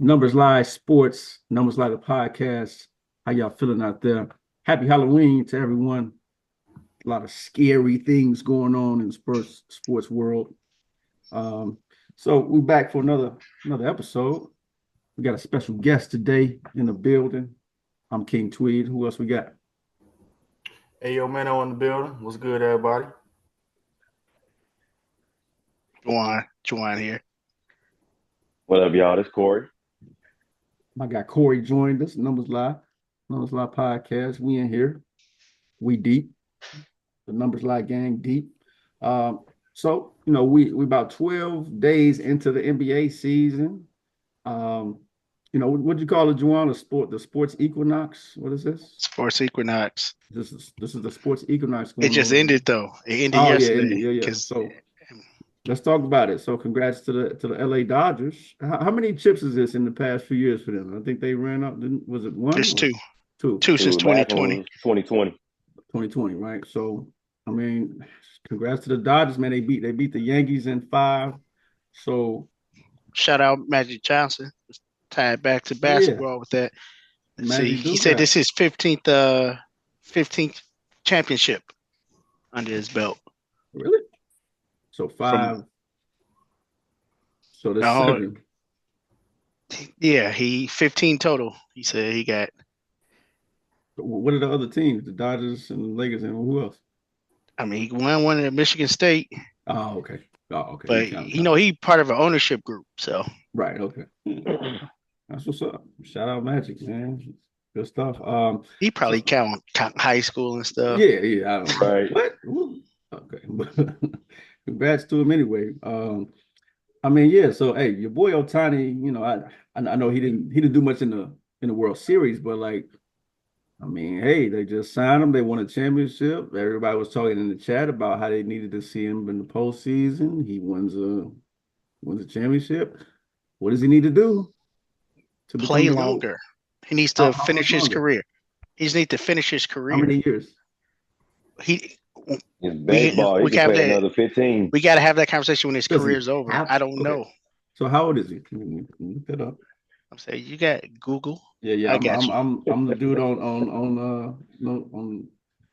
NumbersLie Sports, NumbersLie the podcast. How y'all feeling out there? Happy Halloween to everyone. A lot of scary things going on in the sports world. Um, so we're back for another episode. We got a special guest today in the building. I'm King Tweed. Who else we got? Hey, yo, man, on the building. What's good, everybody? Juwan here. What up, y'all? This Corey. My guy Corey joined us. NumbersLie podcast. We in here. We deep. The NumbersLie gang deep. So we about 12 days into the NBA season. What'd you call it, Juwan? The sports equinox. What is this? Sports equinox. This is the sports equinox. It just ended though. It ended yesterday. Yeah. So let's talk about it. So congrats to the LA Dodgers. How many chips is this in the past few years for them? I think they ran up. Was it one? There's two. Two since 2020. 2020. 2020, right? So I mean, congrats to the Dodgers, man. They beat the Yankees in 5. So shout out Magic Johnson. Tied back to basketball with that. See, he said this is 15th championship under his belt. Really? So 5. So that's 7. Yeah, he 15 total. He said he got. What are the other teams? The Dodgers and the Lakers and who else? I mean, he won one at Michigan State. Oh, okay. But he part of an ownership group, so. Right. Okay. That's what's up. Shout out Magic, man. Good stuff. He probably count high school and stuff. Yeah. I don't know. Right. What? Okay. Congrats to him anyway. I mean, yeah. So, hey, your boy Ohtani. I know he didn't do much in the World Series, but I mean, hey, they just signed him. They won a championship. Everybody was talking in the chat about how they needed to see him in the postseason. He wins a championship. What does he need to do? To play longer. He needs to finish his career. He just needs to finish his career. How many years? It's baseball. He can play another 15. We got to have that conversation when his career's over. I don't know. So how old is he? Look that up. I'm saying you got Google. Yeah. I'm the dude on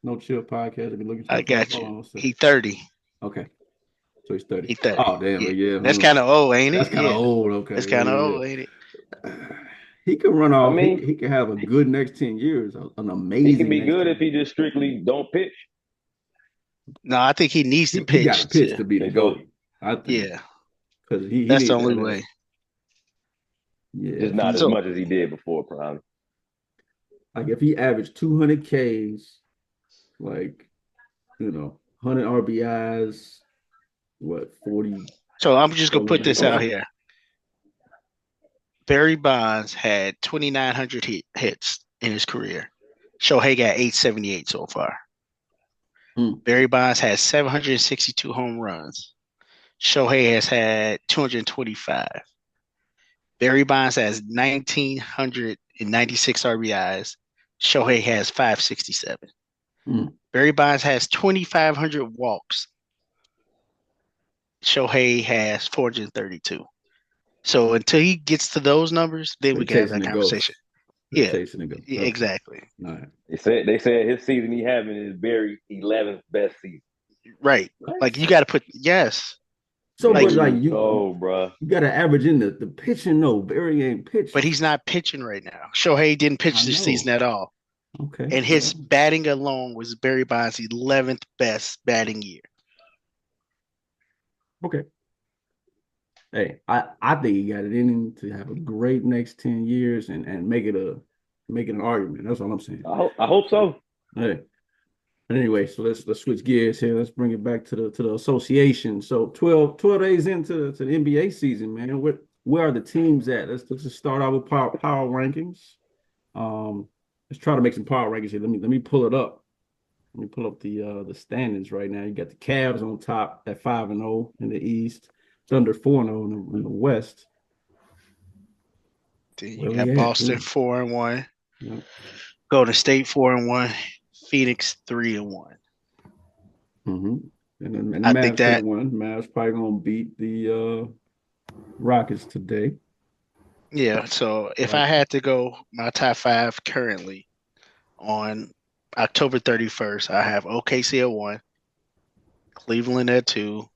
No Chill podcast. I've been looking. I got you. He 30. Okay. So he's 30. He's 30. Oh damn, yeah. That's kind of old, ain't it? That's kind of old. Okay. That's kind of old, ain't it? He can run off. I mean, he can have a good next 10 years. An amazing. He can be good if he just strictly don't pitch. No, I think he needs to pitch. He got to pitch to be the GOAT. I think. Yeah. Because that's the only way. Yeah. Just not as much as he did before, probably. Like if he averaged 200 Ks, 100 RBIs, 40. So I'm just gonna put this out here. Barry Bonds had 2,900 hits in his career. Shohei got 878 so far. Barry Bonds has 762 home runs. Shohei has had 225. Barry Bonds has 1,996 RBIs. Shohei has 567. Barry Bonds has 2,500 walks. Shohei has 432. So until he gets to those numbers, then we can have that conversation. Yeah, exactly. Right. They said his season he having is Barry 11th best season. Right. Like you got to put yes. So bro, you got to average in the pitching. No, Barry ain't pitching. But he's not pitching right now. Shohei didn't pitch this season at all. Okay. And his batting alone was Barry Bonds' 11th best batting year. Okay. Hey, I think he got it in him to have a great next 10 years and make it an argument. That's all I'm saying. I hope so. Hey. But anyway, so let's switch gears here. Let's bring it back to the association. So 12 days into the NBA season, man. Where are the teams at? Let's just start out with power rankings. Let's try to make some power rankings here. Let me pull it up. Let me pull up the standings right now. You got the Cavs on top at 5-0 in the East. Thunder 4-0 in the West. You got Boston 4-1. Yep. Golden State 4-1. Phoenix 3-1. Mm-hmm. And the Mavs 3-1. Mavs probably gonna beat the Rockets today. Yeah. So if I had to go my top 5 currently on October 31st, I have OKC at 1, Cleveland at 2,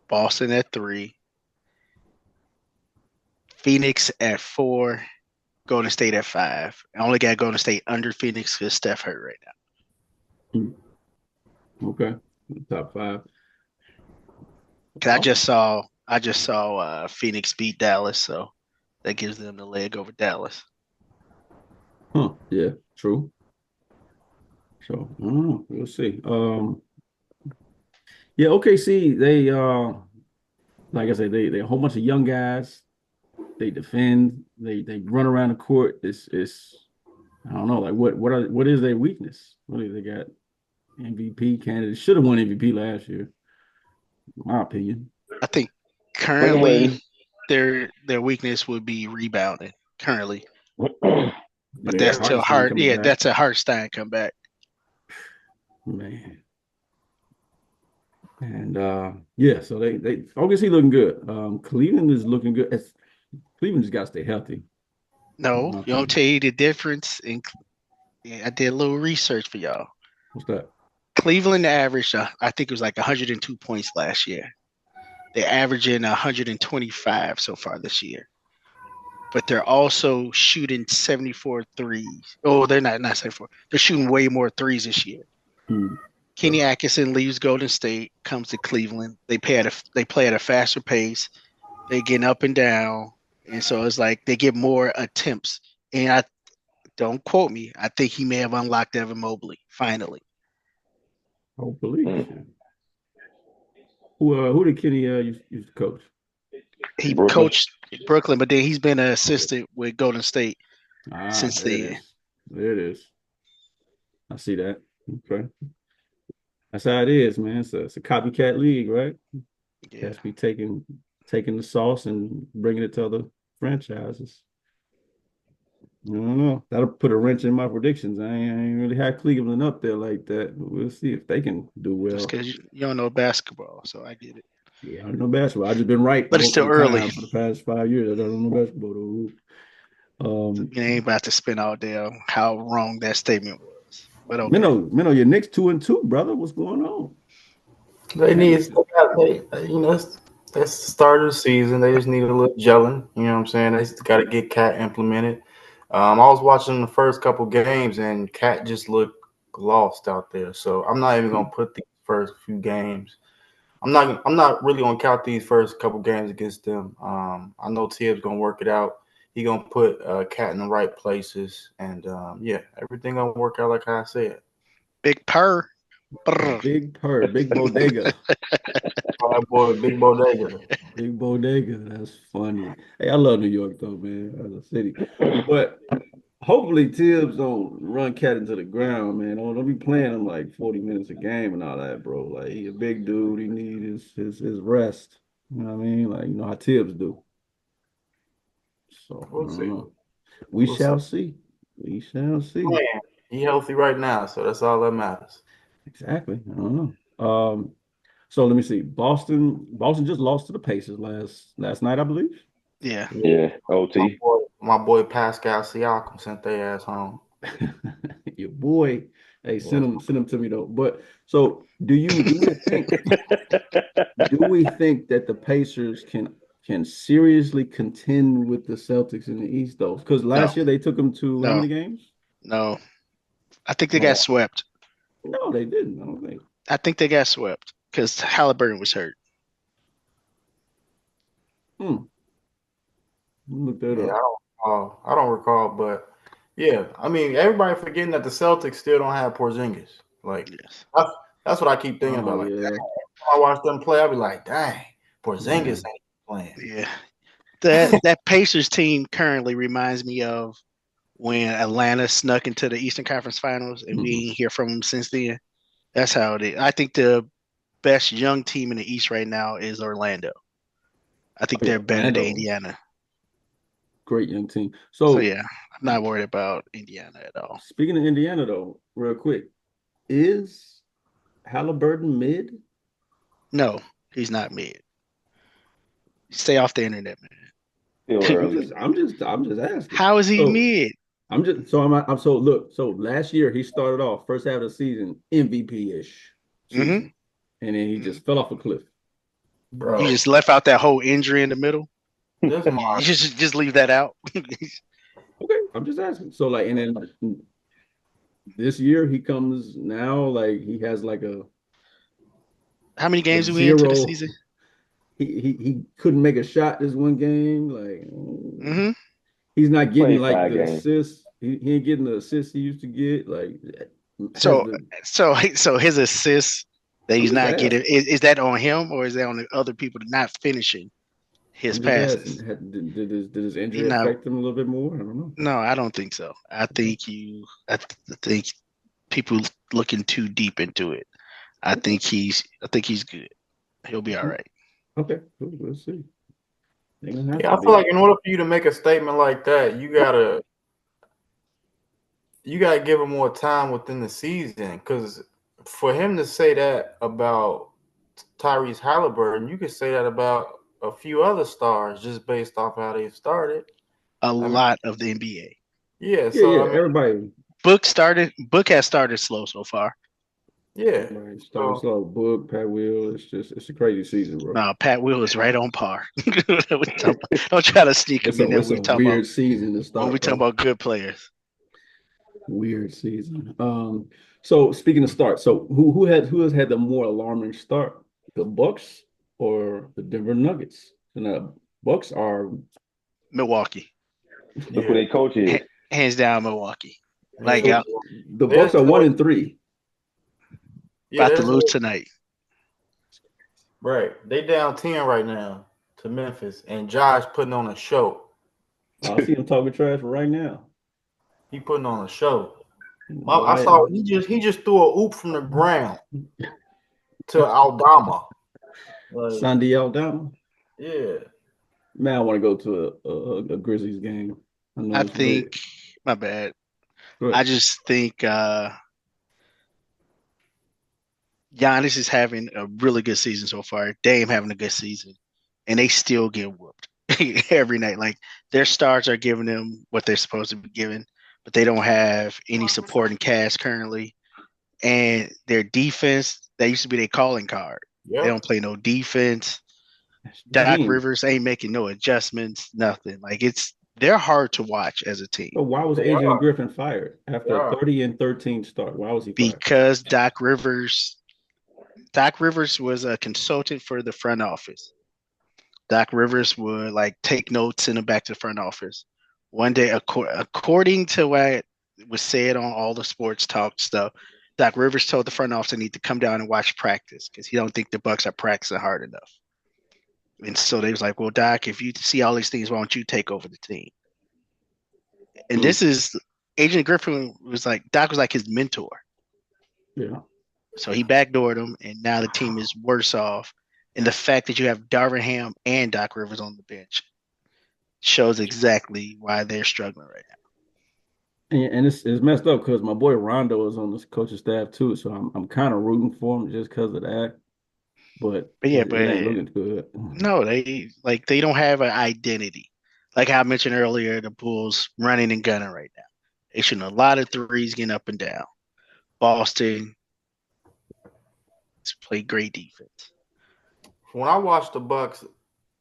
Boston at 3, Phoenix at 4, Golden State at 5. I only got Golden State under Phoenix because Steph hurt right now. Okay, top 5. Cause I just saw Phoenix beat Dallas, so that gives them the leg over Dallas. Yeah, true. So I don't know. We'll see. Yeah, OKC, they like I said, they a whole bunch of young guys. They defend, they run around the court. It's I don't know, like what is their weakness? What do they got? MVP candidate should have won MVP last year, in my opinion. I think currently their weakness would be rebounding currently. But that's still hard. Yeah, that's a Hartenstein comeback. Man. And yeah, so they obviously looking good. Cleveland is looking good. Cleveland just got to stay healthy. No, you don't tell you the difference. I did a little research for y'all. What's that? Cleveland averaged, I think it was like 102 points last year. They're averaging 125 so far this year. But they're also shooting 74 threes. Oh, they're not 74. They're shooting way more threes this year. Kenny Atkinson leaves Golden State, comes to Cleveland. They play at a faster pace. They get up and down. And so it's like they get more attempts. And don't quote me, I think he may have unlocked Evan Mobley finally. Hopefully. Who did Kenny used to coach? He coached Brooklyn, but then he's been an assistant with Golden State since then. There it is. I see that. Okay. That's how it is, man. It's a copycat league, right? Yeah. Has to be taking the sauce and bringing it to other franchises. I don't know. That'll put a wrench in my predictions. I ain't really had Cleveland up there like that. But we'll see if they can do well. Just because you don't know basketball, so I get it. Yeah, I don't know basketball. I've just been right. But it's still early. For the past 5 years, I don't know basketball. You ain't about to spend all day on how wrong that statement was. But okay. Minnow, your Knicks 2-2, brother. What's going on? They need, that's the start of the season. They just need a little gelling. You know what I'm saying? They just got to get Cat implemented. I was watching the first couple games, and Cat just looked lost out there. So I'm not even gonna put these first few games. I'm not really gonna count these first couple games against them. I know Tibbs gonna work it out. He gonna put Cat in the right places, and yeah, everything gonna work out like I said. Big purr. Big purr, big bodega. Oh, boy, big bodega. Big bodega. That's funny. Hey, I love New York though, man. As a city. But hopefully Tibbs don't run Cat into the ground, man. Don't be playing him like 40 minutes a game and all that, bro. Like he a big dude. He needs his rest. You know what I mean? Like, you know how Tibbs do. So we'll see. We shall see. We shall see. Man, he healthy right now, so that's all that matters. Exactly. I don't know. So let me see. Boston just lost to the Pacers last night, I believe. Yeah. OT. My boy Pascal Siakam sent their ass home. Your boy. Hey, send him to me though. But so do we think that the Pacers can seriously contend with the Celtics in the East though? Because last year they took them to how many games? No. I think they got swept. No, they didn't. I don't think. I think they got swept because Halliburton was hurt. Look that up. I don't recall, but yeah, I mean, everybody forgetting that the Celtics still don't have Porzingis. Like, that's what I keep thinking about. Like, when I watch them play, I'll be like, dang, Porzingis ain't playing. Yeah, that Pacers team currently reminds me of when Atlanta snuck into the Eastern Conference Finals, and we ain't hear from them since then. That's how it is. I think the best young team in the East right now is Orlando. I think they're better than Indiana. Great young team. So yeah, I'm not worried about Indiana at all. Speaking of Indiana, though, real quick, is Halliburton mid? No, he's not mid. Stay off the internet, man. Still early. I'm just asking. How is he So mid? So last year he started off first half of the season MVP-ish Mm-hmm. season, and then he just fell off a cliff. You Bro, just left out that whole injury in the middle. this You Mark, just leave that out. Okay, I'm just asking. So like, and then this year he comes now like he has like How many a games are we into the zero. season? He couldn't make a shot this one game. Like Mm-hmm. he's not getting Played like 5 the games. assists. He ain't getting the assists he used to get. Like has So the. so his assists that I'm he's just not getting asking. is that on him or is that on the other people not finishing his I'm just asking. passes? Did his He injury not. affect him a little bit more? I don't know. No, I don't think so. I think people looking too deep into it. I think he's good. He'll be all right. Okay, cool. Let's see. They're gonna have yeah, to I feel be. like in order for you to make a statement like that, you gotta give him more time within the season. Because for him to say that about Tyrese Halliburton, you could say that about a few other stars just based off how they started. A I mean, lot of the NBA. yeah. Yeah, So yeah. I mean, Everybody Book has started slow so far. yeah. Everybody started So slow. Book, Pat Will. It's a crazy season, bro. No, Pat Will is right on par. Don't try to sneak him in there. It's a We talk about weird season to when we start, talk bro. about good players. Weird season. So speaking of start, so who has had the more alarming start? The Bucks or the Denver Nuggets? And the Bucks are Milwaukee, Look who yeah, their coach is. hands down, Milwaukee. Like yeah. so the There's Bucks are no, 1-3. yeah, about to there's lose no, tonight. right. They down 10 right now to Memphis, and Josh putting on a show. I see him talking trash right now. He putting on a show. I Why saw he just threw a oop from the ground to Aldama. Like, Sandy Aldama? yeah, Man, I want to go to a Grizzlies game. I know I it's late. think my bad. I But just think Giannis is having a really good season so far. Dame having a good season, and they still get whooped every night. Like their stars are giving them what they're supposed to be given, but they don't have any supporting cast currently. And their defense, that used to be their calling card. They yep. don't play no defense. Doc Dame. Rivers ain't making no adjustments, nothing. Like they're hard to watch as a team So why was They Adrian are. Griffin fired They after a are. 30-13 start? Why was he fired? because Doc Rivers was a consultant for the front office. Doc Rivers would like take notes in the back to the front office. One day, according to what was said on all the sports talk stuff, Doc Rivers told the front office they need to come down and watch practice because he don't think the Bucks are practicing hard enough. And so they was like, "Well, Doc, if you see all these things, why don't you take over the team?" And this is Agent Griffin was like Doc was like his mentor. Yeah. So he backdoored him, and now the team is worse off. And the fact that you have Darvin Ham and Doc Rivers on the bench shows exactly why they're struggling right now. And it's messed up because my boy Rondo is on this coaching staff too, so I'm kind of rooting for him just because of that. But But yeah, it ain't but looking good. no, they don't have an identity. Like I mentioned earlier, the Bulls running and gunning right now. They shooting a lot of threes, getting up and down. Boston play great defense. When I watch the Bucks,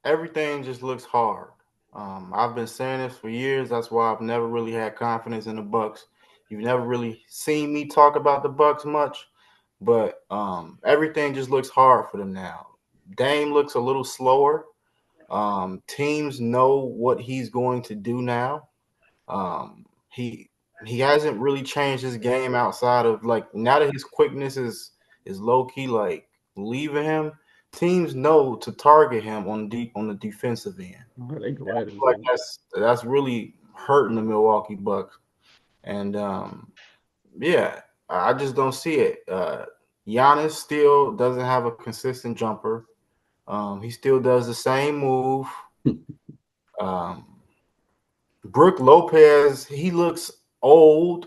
everything just looks hard. I've been saying this for years. That's why I've never really had confidence in the Bucks. You've never really seen me talk about the Bucks much, but everything just looks hard for them now. Dame looks a little slower. Teams know what he's going to do now. He hasn't really changed his game outside of like now that his quickness is low key like leaving him. Teams know to target him on the defensive end. Oh, they go at Like him. that's really hurting the Milwaukee Bucks. And yeah, I just don't see it. Giannis still doesn't have a consistent jumper. He still does the same move. Um, Brooke Lopez, he looks old.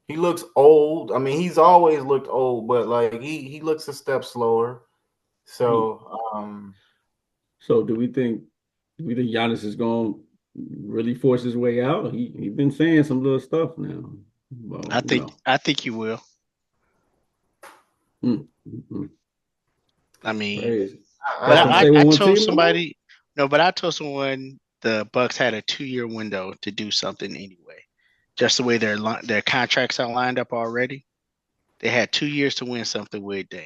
He looks old. I mean, he's always looked old, but like he looks a step slower. So So do we think we think Giannis is going to really force his way out? He been saying some little stuff now. Well, I think you will. I mean, but I told somebody but I told someone the Bucks had a 2-year window to do something anyway. Just the way their contracts are lined up already, they had 2 years to win something with Dame,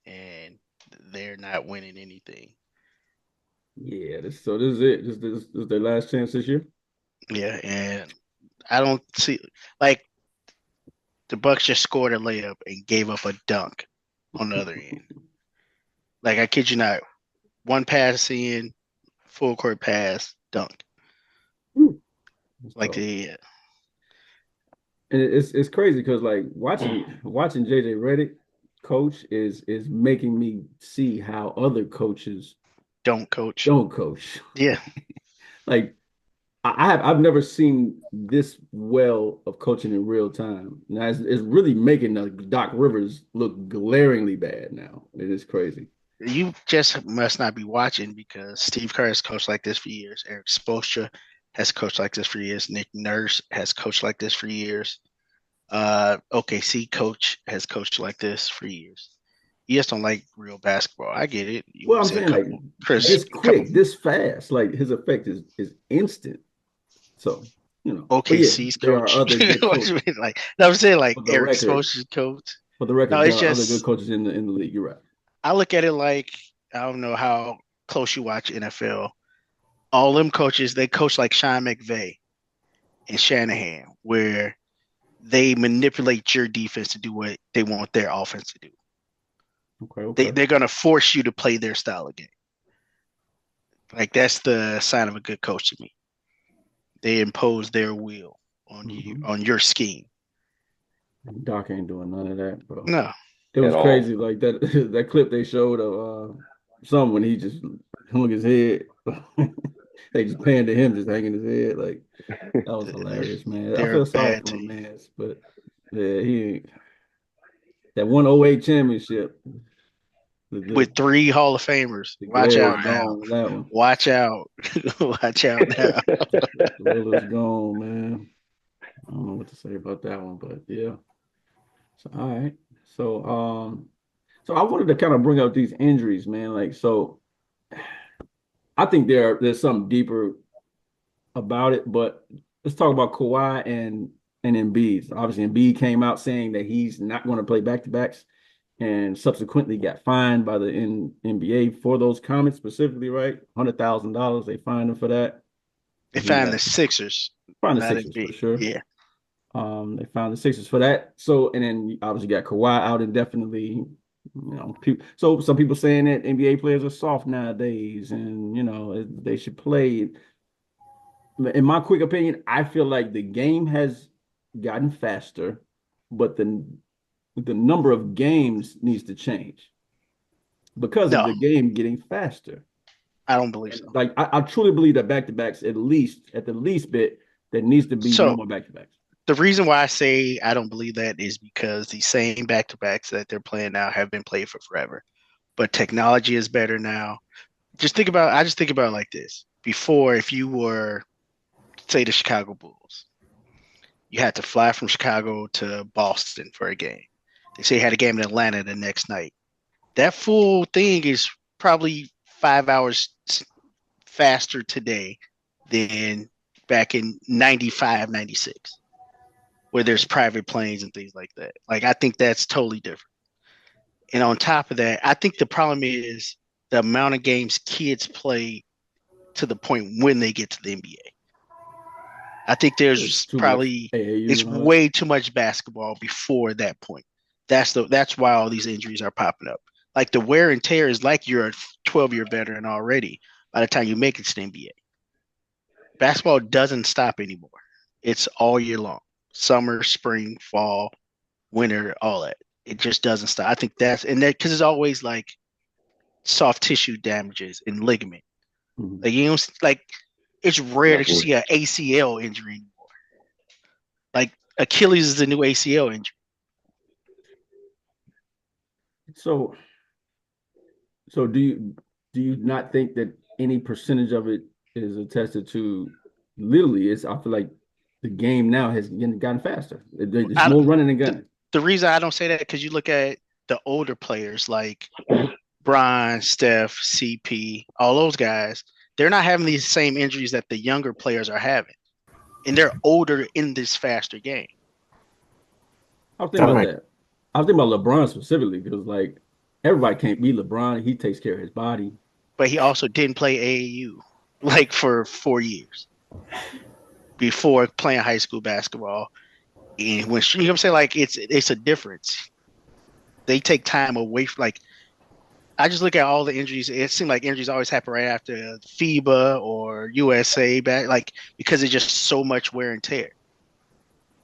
and they're not winning anything. Yeah, this is it. This is their last chance this year. Yeah, and I don't see like the Bucks just scored a layup and gave up a dunk on the other end. Like I kid you not, one pass in, full court pass, dunk. Like the and it's crazy because like watching JJ Redick coach is making me see how other coaches don't coach. Yeah, like I've never seen this well of coaching in real time. Now it's really making Doc Rivers look glaringly bad now. It is crazy. You just must not be watching because Steve Kerr has coached like this for years. Eric Spoelstra has coached like this for years. Nick Nurse has coached like this for years. OKC coach has coached like this for years. You just don't like real basketball. I get it. Well, I'm saying like this quick, this fast, like his effect is instant. So, OKC's there coach. are other good coaches. Like, no, I'm saying like Eric Spoelstra's coach. For the record, there are other good coaches in the league. You're right. I look at it like I don't know how close you watch NFL. All them coaches, they coach like Sean McVay and Shanahan, where they manipulate your defense to do what they want their offense to do. Okay. They're gonna force you to play their style of game. Like that's the sign of a good coach to me. They impose their will on you, on your scheme. Doc ain't doing none of that, bro. No. It was crazy, like that that clip they showed of someone he just hung his head. They just panned to him just hanging his head. Like that was hilarious, man. I feel sorry for him, man. But yeah, he that 108 championship with 3 Hall of Famers. Watch out now. Watch out. Watch out now. The thrill is gone, man. I don't know what to say about that one, but yeah. So all right. So I wanted to kind of bring up these injuries, man. Like, so I think there's something deeper about it, but let's talk about Kawhi and Embiid. Obviously, Embiid came out saying that he's not going to play back-to-backs and subsequently got fined by the NBA for those comments specifically, right? $100,000. They fined him for that. They fined the Sixers. Fined the Sixers for sure. Yeah. They found the Sixers for that. So, and then obviously got Kawhi out indefinitely. So some people saying that NBA players are soft nowadays, and they should play. In my quick opinion, I feel like the game has gotten faster, but the number of games needs to change because of the game getting faster. I don't believe so. Like I truly believe that back-to-backs at the least bit there needs to be no more back-to-backs. The reason why I say I don't believe that is because the same back-to-backs that they're playing now have been played for forever. But technology is better now. I just think about it like this. Before, if you were, say, the Chicago Bulls, you had to fly from Chicago to Boston for a game. They say you had a game in Atlanta the next night. That full thing is probably 5 hours faster today than back in 95, 96. Where there's private planes and things like that. Like, I think that's totally different. And on top of that, I think the problem is the amount of games kids play to the point when they get to the NBA. I think there's probably it's way too much basketball before that point. That's why all these injuries are popping up. Like the wear and tear is like you're a 12-year veteran already by the time you make it to the NBA. Basketball doesn't stop anymore. It's all year long. Summer, spring, fall, winter, all that. It just doesn't stop. I think that's because it's always like soft tissue damages and ligament. Mm-hmm. Like it's rare to see an ACL injury anymore. Like Achilles is the new ACL injury. So do you not think that any percentage of it is attested to. Literally, I feel like the game now has gotten faster. There's more running and gunning. The reason I don't say that because you look at the older players like Brian, Steph, CP, all those guys. They're not having these same injuries that the younger players are having, and they're older in this faster game. I was thinking about that. I was thinking about LeBron specifically because, like, everybody can't be LeBron. He takes care of his body. But he also didn't play AAU like for 4 years before playing high school basketball. And when you know what I'm saying, like it's a difference. They take time away from like. I just look at all the injuries. It seemed like injuries always happen right after FIBA or USA back, like because it's just so much wear and tear.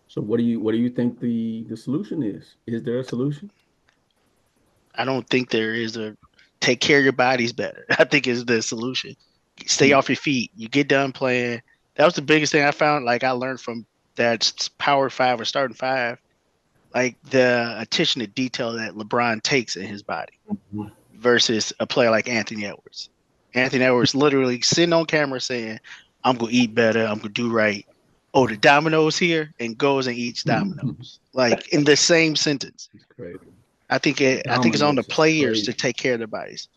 So what do you think the solution is? Is there a solution? I don't think there is a take care of your bodies better. I think is the solution. Stay off your feet. You get done playing. That was the biggest thing I found. Like I learned from that power five or starting five, like the attention to detail that LeBron takes in his body versus a player like Anthony Edwards. Anthony Edwards literally sitting on camera saying, I'm going to eat better. I'm going to do right. Oh, the Domino's here, and goes and eats Domino's. Like in the same sentence. I think it's on the players to take care of their bodies.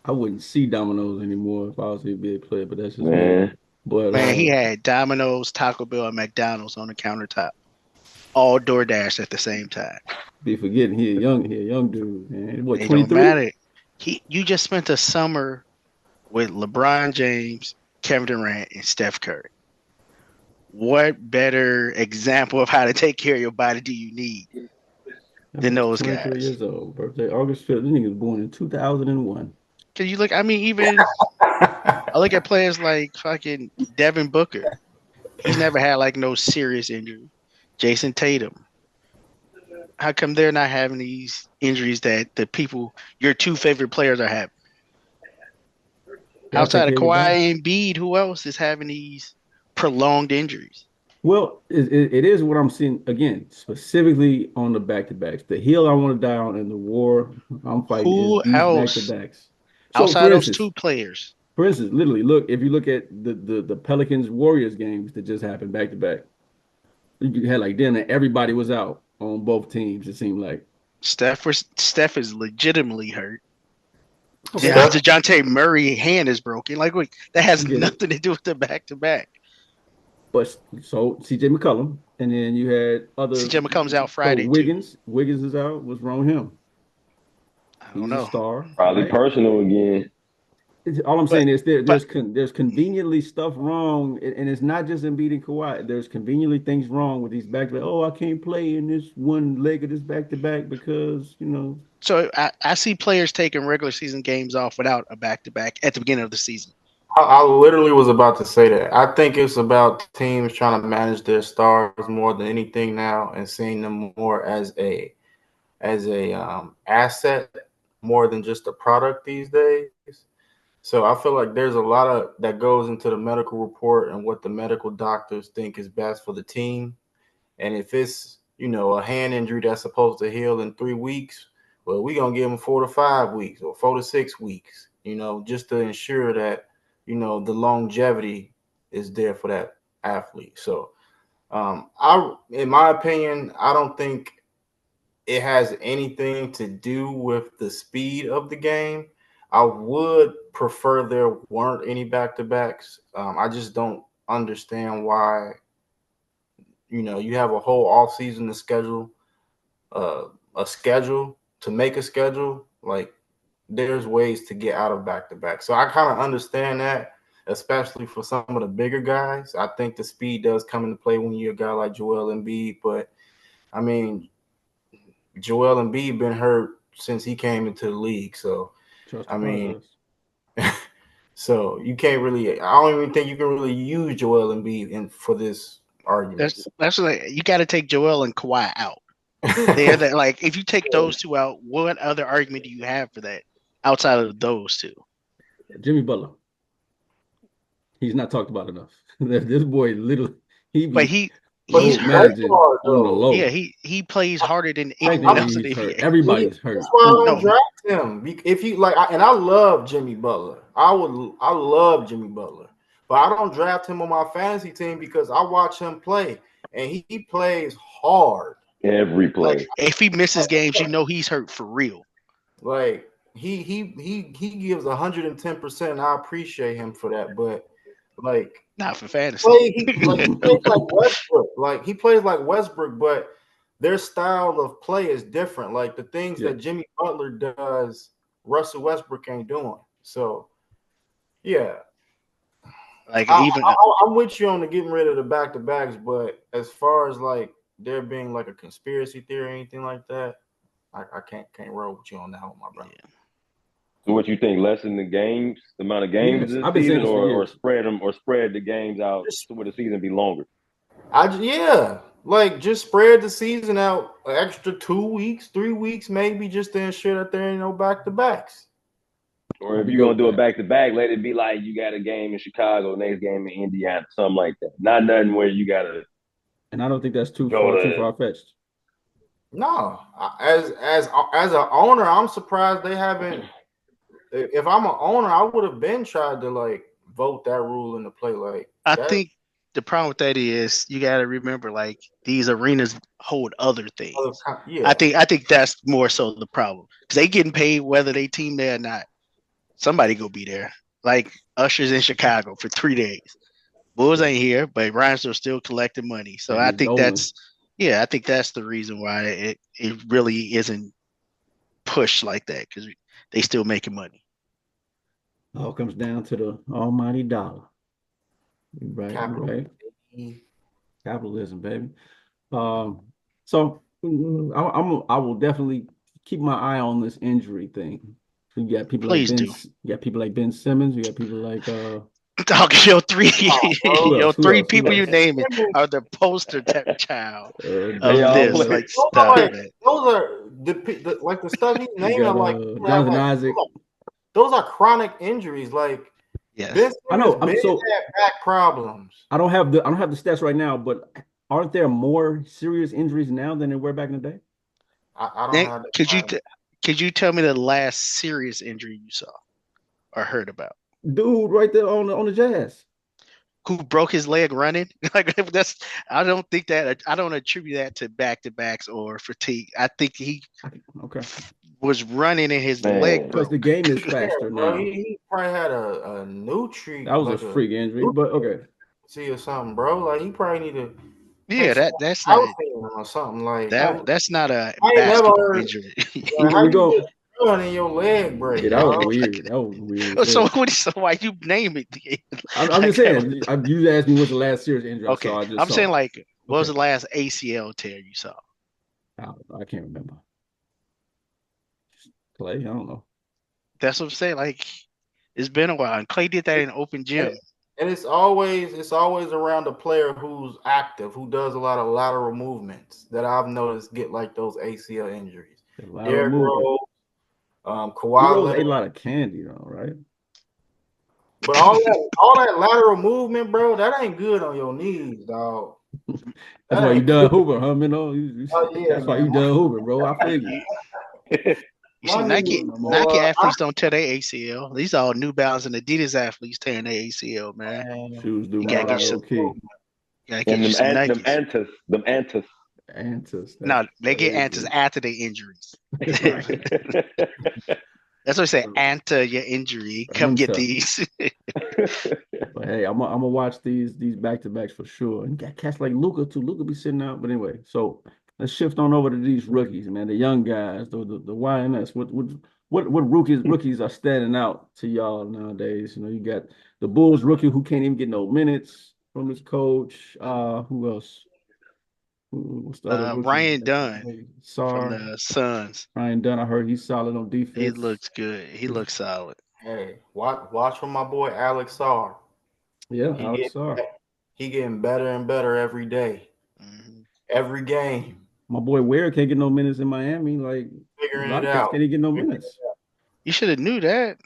I wouldn't see Domino's anymore if I was a big player, but that's just me. But man, he had Domino's, Taco Bell, and McDonald's on the countertop, all DoorDash at the same time. Be forgetting he a young dude, man. What, 23? It don't matter. You just spent a summer with LeBron James, Kevin Durant, and Steph Curry. What better example of how to take care of your body do you need than those guys? 23 years old, birthday August 5th. This nigga was born in 2001. Can you look? I mean, even I look at players like fucking Devin Booker. He's never had like no serious injury. Jason Tatum. How come they're not having these injuries that the people, your two favorite players, are having? Outside of Kawhi and Embiid, who else is having these prolonged injuries? Well, it is what I'm seeing, again, specifically on the back-to-backs. The hill I want to die on and the war I'm fighting who is these else back-to-backs. outside those two players? For instance, literally, if you look at the Pelicans-Warriors games that just happened back-to-back, you had like then everybody was out on both teams, it seemed like. Steph is legitimately hurt. Yeah, DeJounte Murray hand is broken. Like, wait, that has nothing to do with the back-to-back. But so CJ McCollum, and then you had other. CJ McCollum's out Friday. So Wiggins is out. What's wrong with him? I don't know. A star. Probably right? Personal again. All I'm saying is there's conveniently stuff wrong, and it's not just Embiid and Kawhi. There's conveniently things wrong with these back-to-back. Oh, I can't play in this one leg of this back-to-back because, you know. So I see players taking regular season games off without a back-to-back at the beginning of the season. I literally was about to say that. I think it's about teams trying to manage their stars more than anything now, and seeing them more as a asset more than just a product these days. So I feel like there's a lot of that goes into the medical report and what the medical doctors think is best for the team. And if it's, a hand injury that's supposed to heal in 3 weeks, well, we're going to give them 4 to 5 weeks or 4 to 6 weeks, just to ensure that, the longevity is there for that athlete. So in my opinion, I don't think it has anything to do with the speed of the game. I would prefer there weren't any back-to-backs. I just don't understand why, you have a whole offseason to schedule to make a schedule. Like, there's ways to get out of back-to-back. So I kind of understand that, especially for some of the bigger guys. I think the speed does come into play when you're a guy like Joel Embiid. But, I mean, Joel Embiid been hurt since he came into the league. So, so you can't really – I don't even think you can really use Joel Embiid for this argument. That's like you got to take Joel and Kawhi out. They're that, like, if you take those two out, what other argument do you have for that outside of those two? Jimmy Butler. He's not talked about enough. This boy literally he's hurt. Yeah, he plays harder than anyone else in the NBA. Everybody's hurt. That's why I don't draft him. If you like, and I love Jimmy Butler. I love Jimmy Butler. but I don't draft him on my fantasy team because I watch him play, and he plays hard. Every play. Like, if he misses games, you know he's hurt for real. Like he gives 110%. And I appreciate him for that, but like not for fantasy. He plays like Westbrook. Like he plays like Westbrook, but their style of play is different. Like the things that Jimmy Butler does, Russell Westbrook ain't doing. So yeah. Like I'm with you on the getting rid of the back-to-backs, but as far as like there being like a conspiracy theory or anything like that, I can't roll with you on that one, my brother. Yeah. So what you think? Lessen the games, the amount of games this season, or spread them, or spread the games out so where the season be longer? Like just spread the season out an extra 2 weeks, 3 weeks, maybe, just to ensure that there ain't no back-to-backs. Or if you're gonna do a back-to-back, let it be like you got a game in Chicago, next game in Indiana, something like that. Not nothing where you gotta. And I don't think that's too far-fetched. No, as an owner, I'm surprised they haven't. If I'm an owner, I would have been tried to like vote that rule into play. Like I think the problem with that is you got to remember, like, these arenas hold other things. I think that's more so the problem because they getting paid whether they team there or not. Somebody go be there. Like Usher's in Chicago for 3 days. Bulls ain't here, but Reinsdorf's still collecting money. So I think that's the reason why it really isn't pushed like that because they still making money. All comes down to the almighty dollar. Right. Capitalism, baby. So I will definitely keep my eye on this injury thing. So you got people like Ben Simmons. You got people like Dog, your three people you name it are the poster child of this. Like, stop it. Those are the like the stuff he's naming. Like Jonathan Isaac. Those are chronic injuries. Like, yes, I know. Had back problems. I don't have the stats right now, but aren't there more serious injuries now than there were back in the day? I don't have. Could you tell me the last serious injury you saw or heard about? Dude, right there on the Jazz, who broke his leg running. Like I don't think that. I don't attribute that to back-to-backs or fatigue. I think he was running and his leg broke. Because the game is faster now. He probably had a nutri. That was like a freak injury, but okay. See or something, bro. Like he probably need to. Yeah, that's not or something like that. That's not a basketball injury. How you go in your leg break? Yeah, that was weird. That was weird. So why you name it? I'm just saying. You asked me what's the last serious injury. Okay, I'm saying like, what was the last ACL tear you saw? I can't remember. Clay, I don't know. That's what I'm saying. Like, it's been a while, and Clay did that in open gym. And it's always around a player who's active, who does a lot of lateral movements that I've noticed get like those ACL injuries. Derrick Rose, Kawhi ate a lot of candy, though, right? But all that lateral movement, bro, that ain't good on your knees, dog. That's why you done Hoover, huh, man? That's why you done Hoover, bro. I figure. You see, Nike athletes don't tear their ACL. These are all New Balance and Adidas athletes tearing their ACL, man. Shoes do. You gotta get some. Okay. Gotta get you some Nikes. Them Antas. No, they get Antas after their injuries. That's what I say. Anta your injury. Come get these. But hey, I'm gonna watch these back-to-backs for sure. And got cats like Luka too. Luka be sitting out. But anyway, so let's shift on over to these rookies, man. The young guys, the YNS. What rookies are standing out to y'all nowadays? You know, you got the Bulls rookie who can't even get no minutes from his coach. Who else? What's the other Ryan Dunn from the Suns. Ryan Dunn, I heard he's solid on defense. He looks good. He looks solid. Hey, watch for my boy Alex Sarr. Yeah, Alex Sarr. He getting better and better every day. Mm-hmm. Every game. My boy Ware can't get no minutes in Miami. Like, figuring it out. Can't he get no minutes? You should have knew that.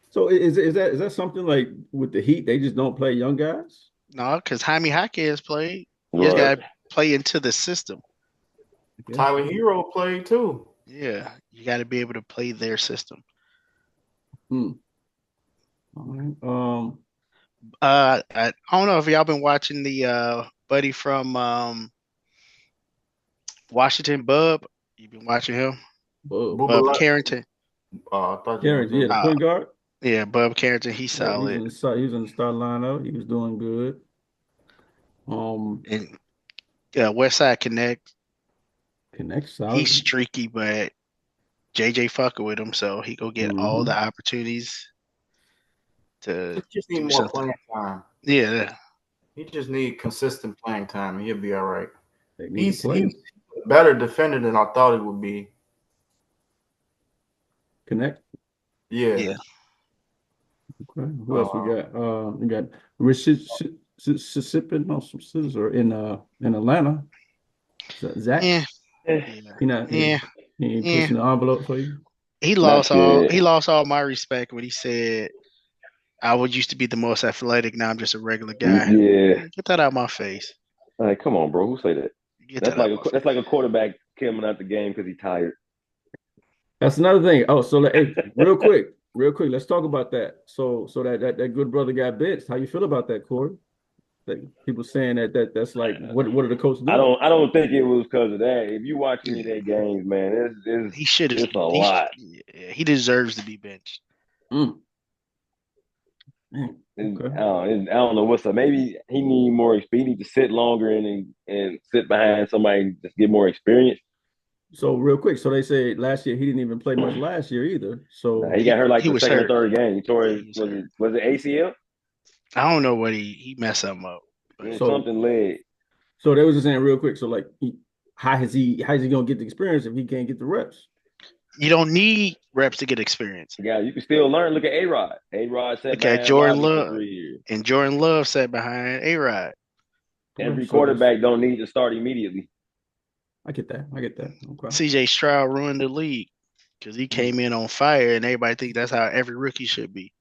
So is that something like with the Heat? They just don't play young guys? No, because Jaime Jaquez played. You just got to play into the system. Tyler Hero played too. Yeah, you got to be able to play their system. All right. I don't know if y'all been watching the buddy from Washington, Bub. You been watching him? Bub Bubala. Carrington. I thought you Carrington, yeah, was. the point guard. Yeah, Bub Carrington. He's Yeah, solid. he was in the start lineup. He was doing good. And West Side Connect. Connect He's solid. streaky, but JJ fucking with him, so he go get all the opportunities to Just need do more something. playing time. Yeah. He just need consistent playing time, and he'll be all right. He's a better defender than I thought he would be. Connect. Yeah. Okay. Who else we got? We got Mississippi, no, some scissors or in Atlanta. Zach. Yeah. He ain't pushing the envelope for you. He lost all my respect when he said I would used to be the most athletic. Now I'm just a regular guy. Yeah. Get that out of my face. Like, come on, bro. Who say that? That's like a quarterback coming out the game because he's tired. That's another thing. Oh, so hey, real quick, let's talk about that. So that good brother got benched. How you feel about that, Corey? That people saying that's like what are the coaches doing? I don't think it was because of that. If you watch any of their games, man, it's a lot. He deserves to be benched. Okay. I don't know what's up. Maybe he need more experience. He need to sit longer and sit behind somebody just get more experience. So real quick, so they say last year he didn't even play much last year either. So he got hurt like the second or third game. He tore was it ACL? I don't know what he messed something up. Something leg. So they was just saying real quick. So like, how is he gonna get the experience if he can't get the reps? You don't need reps to get experience. Yeah, you can still learn. Look at A-Rod. A-Rod sat behind Jordan Love. And Jordan Love sat behind A-Rod. Every quarterback don't need to start immediately. I get that. Okay. CJ Stroud ruined the league because he came in on fire, and everybody think that's how every rookie should be.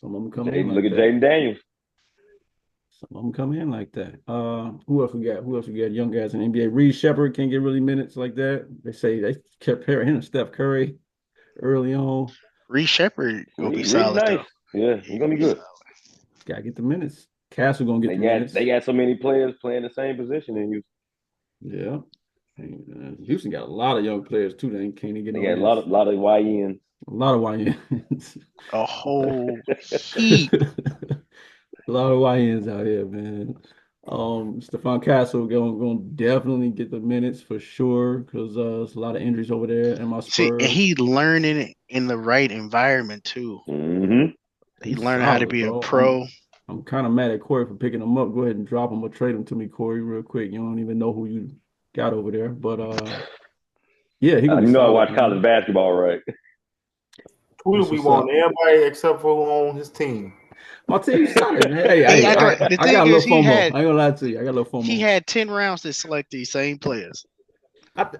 Some of them come in. Look at Jaden Daniels. Some of them come in like that. Who else we got? Young guys in the NBA. Reed Shepard can't get really minutes like that. They say they kept pairing him and Steph Curry early on. Reed Shepard gonna be solid though. Yeah, he's gonna be good. Gotta get the minutes. Castle gonna get the minutes. They got so many players playing the same position in Houston. Yeah. Houston got a lot of young players too. They can't even get. They got a lot of YNs. A lot of YNs. A whole heap. A lot of YNs out here, man. Stephon Castle gonna definitely get the minutes for sure because there's a lot of injuries over there in my Spurs. See, and he's learning in the right environment too. Mm-hmm. He's learning how to be a pro. I'm kind of mad at Corey for picking him up. Go ahead and drop him or trade him to me, Corey, real quick. You don't even know who you got over there, but yeah, he. I watch college basketball, right? Who do we want? Everybody except for who on his team. My team's solid, man. Hey, I got a little FOMO. I ain't gonna lie to you. I got a little FOMO. He had 10 rounds to select these same players.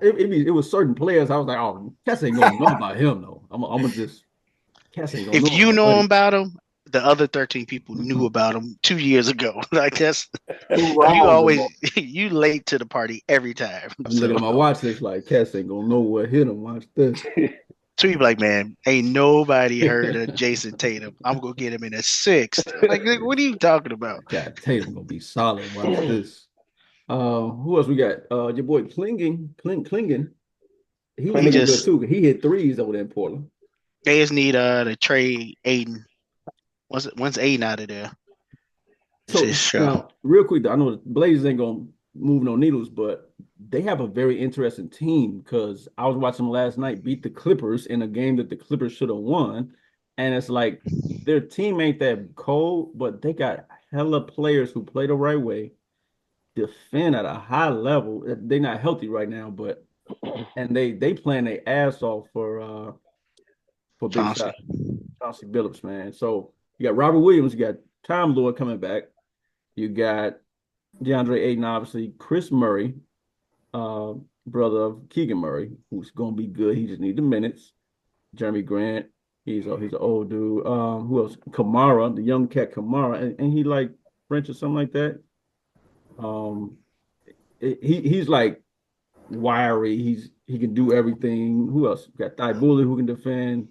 It was certain players. I was like, oh, Cass ain't gonna know about him though. I'm gonna just. Cass ain't gonna if you know about him, the other 13 people knew about him 2 years ago. Like that's you late to the party every time. I'm looking at my watch list like Cass ain't gonna know what hit him. Watch this. So you be like, man, ain't nobody heard of Jason Tatum. I'm gonna get him in a 6th. Like, what are you talking about? God, Tatum gonna be solid. Watch this. Who else we got? Your boy Klingen. He was good too. He hit threes over there in Portland. They just need to trade Aiden. When's Aiden out of there? So now, real quick, I know the Blazers ain't gonna move no needles, but they have a very interesting team because I was watching them last night beat the Clippers in a game that the Clippers should have won. And it's like their team ain't that cold, but they got hella players who play the right way, defend at a high level. They're not healthy right now, but and they playing their ass off for Big Shot. Chauncey Billups, man. So you got Robert Williams, you got Tom Lord coming back, you got DeAndre Ayton, obviously, Chris Murray, brother of Keegan Murray, who's gonna be good. He just needs the minutes. Jeremy Grant, he's an old dude. Who else? Kamara, the young cat Kamara, and he like French or something like that. He's like wiry. He can do everything. Who else? We got Ty Bully who can defend.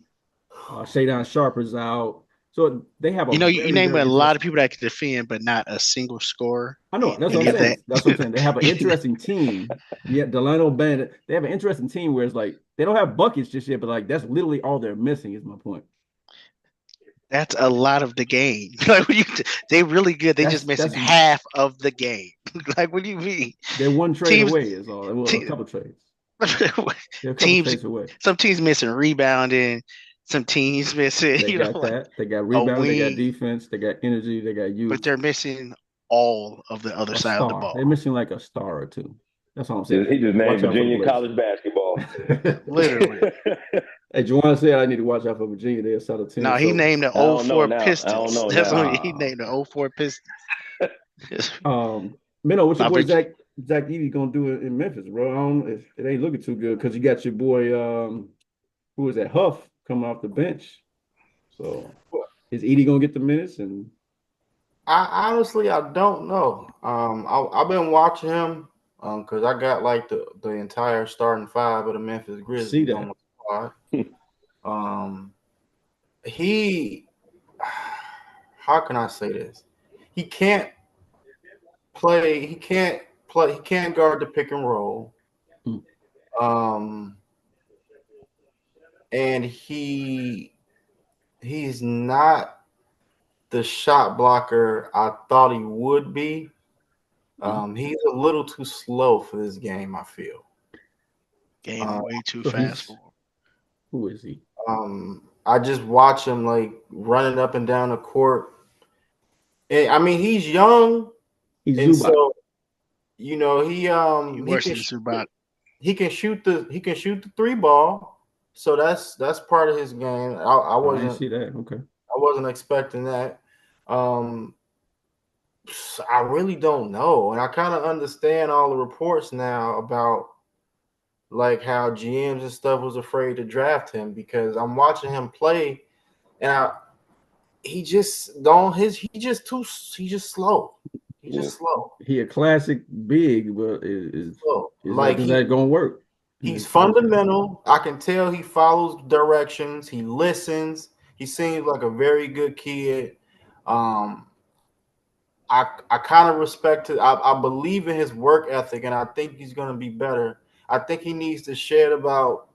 Shadon Sharper's out. So they have a you name a lot of people that can defend, but not a single scorer. I know. That's what I'm saying. That's what I'm saying. They have an interesting team. Yeah, Delano Bandit. They have an interesting team where it's like they don't have buckets just yet, but like that's literally all they're missing. Is my point. That's a lot of the game. Like, they really good. They just missing half of the game. Like, what do you mean? They're one trade away. Is all. Well, a couple trades. They're a couple trades away. Some teams missing rebounding. Some teams missing. They got that. They got rebound. They got defense. They got energy. They got youth. But they're missing all of the other side of the ball. They're missing like a star or two. That's all I'm saying. He just named Virginia college basketball. Literally. Hey, Juwan said I need to watch out for Virginia. They're South of 10. No, he named the 04 Pistons. I don't know. That's what he named the 04 Pistons. Minnow, what's your boy Zach Edey gonna do in Memphis, bro? It ain't looking too good because you got your boy who is that Huff coming off the bench. So is Edey gonna get the minutes? And I honestly don't know. I've been watching him because I got like the entire starting five of the Memphis Grizzlies on the squad. How can I say this? He can't guard the pick and roll. And he's not the shot blocker I thought he would be. He's a little too slow for this game, I feel. Way too fast for him. Who is he? I just watch him like running up and down the court. And, I mean, he's young. He's Zubac. So, you know, he can shoot the three ball. So that's part of his game. I wasn't see that. Okay. I wasn't expecting that. I really don't know. And I kind of understand all the reports now about like how GMs and stuff was afraid to draft him because I'm watching him play and he's just slow. He's slow. He a classic big, but is like is that gonna work? He's fundamental. I can tell he follows directions. He listens. He seems like a very good kid. I kind of respect it. I believe in his work ethic, and I think he's going to be better. I think he needs to shed about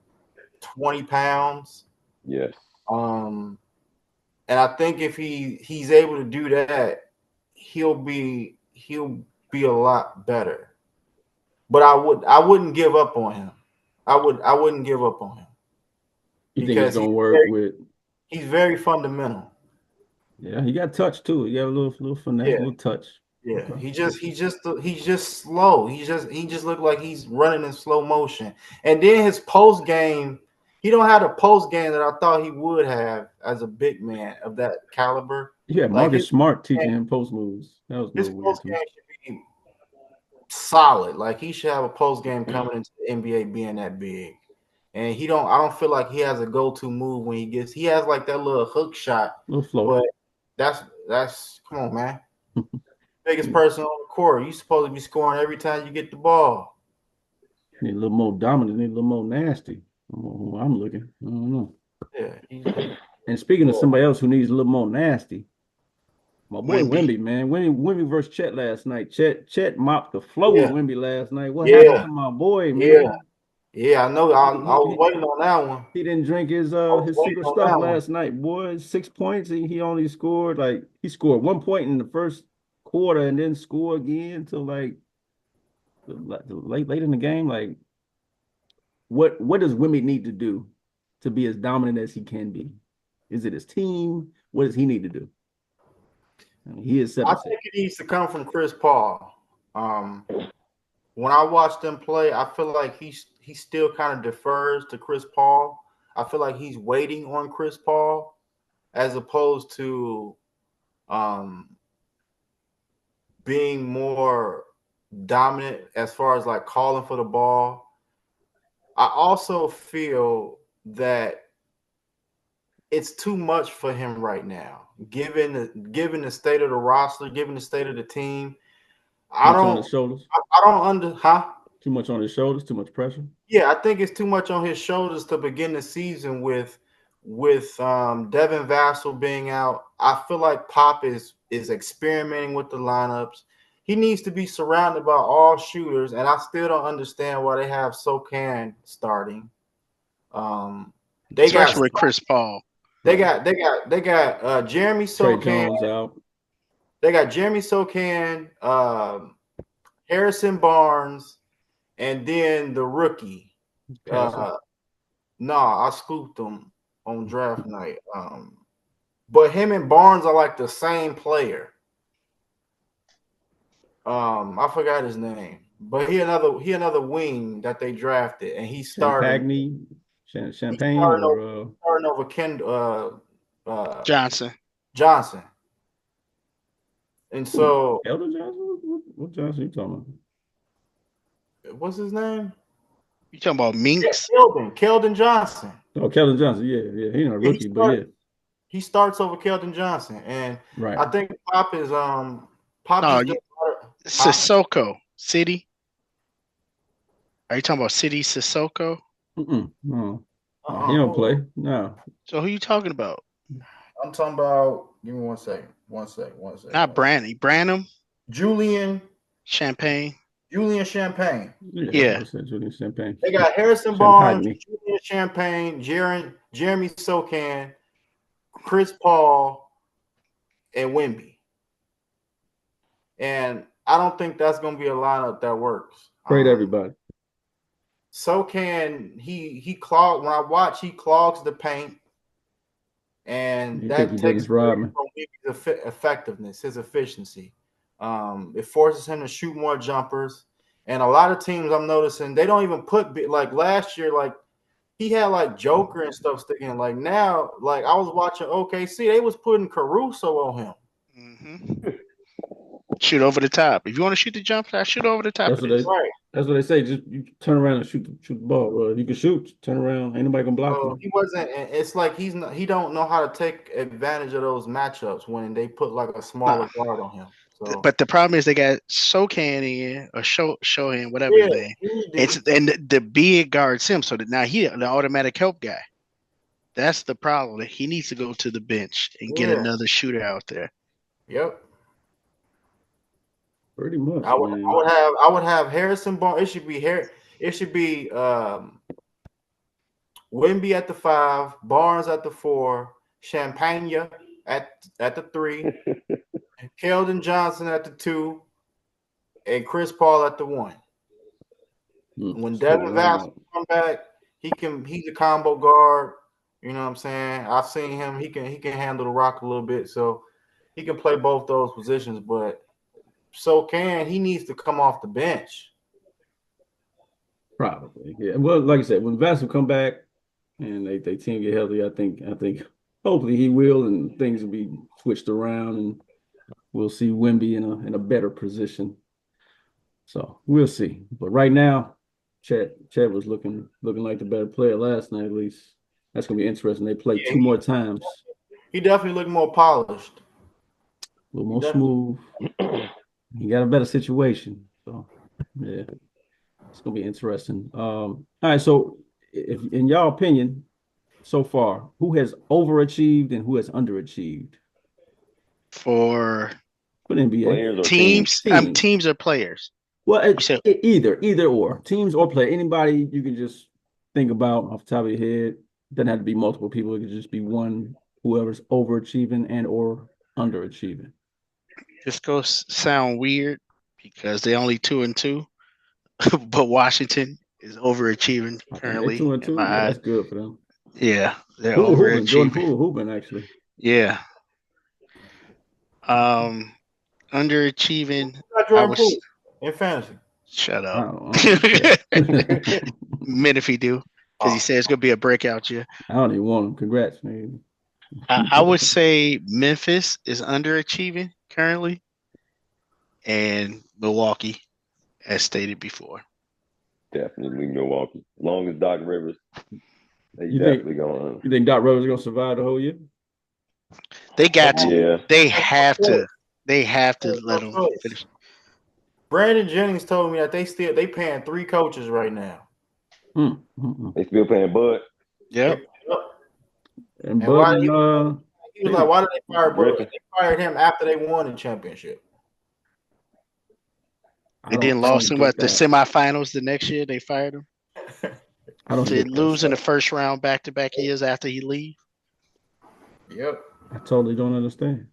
20 pounds. Yes. And I think if he's able to do that, he'll be a lot better. But I wouldn't give up on him. I wouldn't give up on him. You think it's gonna work He's very fundamental. Yeah, he got touch too. He got a little finesse, little touch. Yeah, okay. He's just slow. He just looked like he's running in slow motion. And then his post game, he don't have the post game that I thought he would have as a big man of that caliber. Yeah, Marcus Smart teaching him post moves. That was his post game should be solid. Like he should have a post game coming into the NBA being that big. And I don't feel like he has a go-to move when he has like that little hook shot. Little float. But that's come on, man. Biggest person on the court. You're supposed to be scoring every time you get the ball. Need a little more dominant, need a little more nasty. I'm looking. I don't know. Yeah. And speaking of somebody else who needs a little more nasty, my boy Wemby, man. Wemby versus Chet last night. Chet mopped the floor with Wemby last night. What happened to my boy, man? Yeah, I know. I was waiting on that one. He didn't drink his secret stuff last night, boy. 6 points. He only scored he scored 1 point in the first quarter and then score again until like late in the game. Like, what does Wemby need to do to be as dominant as he can be? Is it his team? What does he need to do? I mean, he is 7. I think it needs to come from Chris Paul. When I watch them play, I feel like he still kind of defers to Chris Paul. I feel like he's waiting on Chris Paul as opposed to being more dominant as far as like calling for the ball. I also feel that it's too much for him right now, given the state of the roster, given the state of the team. On his shoulders. Too much on his shoulders, too much pressure. Yeah, I think it's too much on his shoulders to begin the season with with Devin Vassell being out, I feel like Pop is experimenting with the lineups. He needs to be surrounded by all shooters, and I still don't understand why they have Sokan starting. Especially with Chris Paul. They got Jeremy Sokan. Trey Jones out. They got Jeremy Sokan, Harrison Barnes, and then the rookie. I scooped him on draft night. But him and Barnes are like the same player. I forgot his name, but he another wing that they drafted, and he started. Champagne starting over Ken Johnson. And so Keldon Johnson? What Johnson you talking about? What's his name? You talking about Minks? Yeah, Keldon Johnson. Oh, Keldon Johnson. Yeah. He's not a rookie, but yeah. He starts over Keldon Johnson, and right. I think Pop is Sissoko City. Are you talking about City Sissoko? No. He don't play. No. So who you talking about? I'm talking about. Give me one second. Not Brandy. Branham. Julian Champagne. Yeah. Julian Champagne. They got Harrison Barnes, Julian Champagne, Jeremy Sokan, Chris Paul, and Wemby. And I don't think that's going to be a lineup that works. Great, everybody. Sokan, he clogs. When I watch, he clogs the paint. And that takes from his effectiveness, his efficiency. It forces him to shoot more jumpers. And a lot of teams I'm noticing, they don't even put like last year, like he had like Joker and stuff sticking. Like now, like I was watching OKC, they was putting Caruso on him. Mm-hmm. Shoot over the top. If you want to shoot the jump shot, shoot over the top. That's what they say. Just you turn around and shoot the ball, bro. If you can shoot, turn around. Ain't nobody gonna block you. He wasn't. It's like he don't know how to take advantage of those matchups when they put like a smaller guard on him. So. But the problem is they got Sokan in or Shohan, whatever his name. And the big guards him, so that now he the automatic help guy. That's the problem. He needs to go to the bench and get another shooter out there. Yep. Pretty much. I would have Harrison Barnes. It should be Wemby at the 5, Barnes at the 4, Champagne at the 3, Keldon Johnson at the 2, and Chris Paul at the 1. When Devin Vassell come back, he's a combo guard. You know what I'm saying? I've seen him. He can handle the rock a little bit, so he can play both those positions. But he needs to come off the bench. Probably, yeah. Well, like I said, when Vassell come back and they team get healthy, I think hopefully he will, and things will be switched around, and we'll see Wemby in a better position. So we'll see. But right now, Chet was looking like the better player last night, at least. That's gonna be interesting. They play 2 more times. He definitely looked more polished. A little more smooth. He got a better situation. So yeah. It's gonna be interesting. All right. So, if in your opinion, so far, who has overachieved and who has underachieved for NBA teams? Teams or players? Well, either or teams or player. Anybody you can just think about off the top of your head. Doesn't have to be multiple people. It could just be one. Whoever's overachieving and or underachieving. This goes sound weird because they're only 2-2. But Washington is overachieving currently. 2-2. Yeah, that's good for them. Yeah, they're overachieving. Jordan Poole hooping actually. Yeah. Underachieving. In fantasy. Shut up. Menifee do because he said it's gonna be a breakout year. I don't even want him. Congrats, man. I would say Memphis is underachieving currently, and Milwaukee, as stated before. Definitely Milwaukee. As long as Doc Rivers, you think Doc Rivers is gonna survive the whole year? They got to. Yeah. They have to. They have to let them finish. Brandon Jennings told me that they paying 3 coaches right now. They still paying Bud. Yep. And why Bud he was like, why did they fire Bud? They fired him after they won the championship. They didn't lost him at the semifinals the next year. They fired him. I don't to lose in the first round back-to-back years after he leave. Yep. I totally don't understand.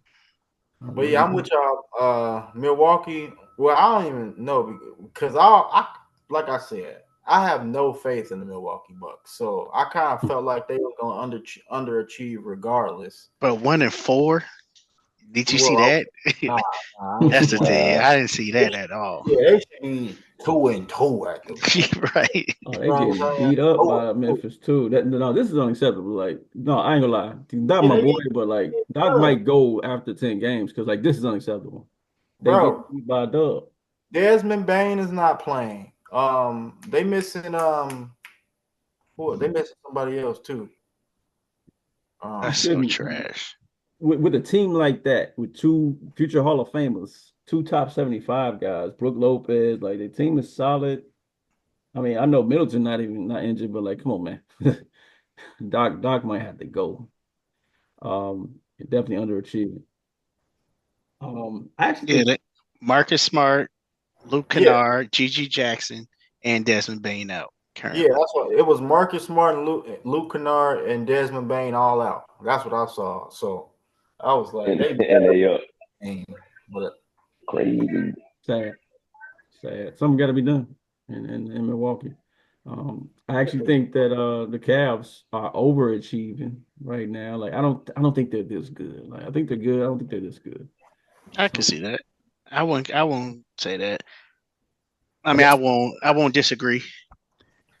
But yeah, I'm with y'all. Milwaukee. Well, I don't even know because I like I said, I have no faith in the Milwaukee Bucks. So I kind of felt like they were going to underachieve regardless. But 1-4. Did you see that? That's the thing. I didn't see that at all. Yeah, they should be 2-2 at the right. Oh, they getting beat up by Memphis too. This is unacceptable. Like, no, I ain't gonna lie. Doc, my boy, but like Doc might go after 10 games because like this is unacceptable. They get beat by a dub. Desmond Bane is not playing. They missing they missing somebody else too. That's so trash. With a team like that, with two future Hall of Famers, two top 75 guys, Brook Lopez, like the team is solid. I mean, I know Middleton not injured, but like, come on, man. Doc might have to go. Definitely underachieving. Actually, Marcus Smart, Luke Kennard, Gigi Jackson, and Desmond Bane out. Currently. Yeah, that's what it was. Marcus Smart and Luke Kennard and Desmond Bane all out. That's what I saw. So I was like, they up. But Crazy. Sad. Something got to be done in Milwaukee. I actually think that the Cavs are overachieving right now. Like I don't think they're this good. Like I think they're good. I don't think they're this good. I can see that. I won't say that. I mean, I won't disagree.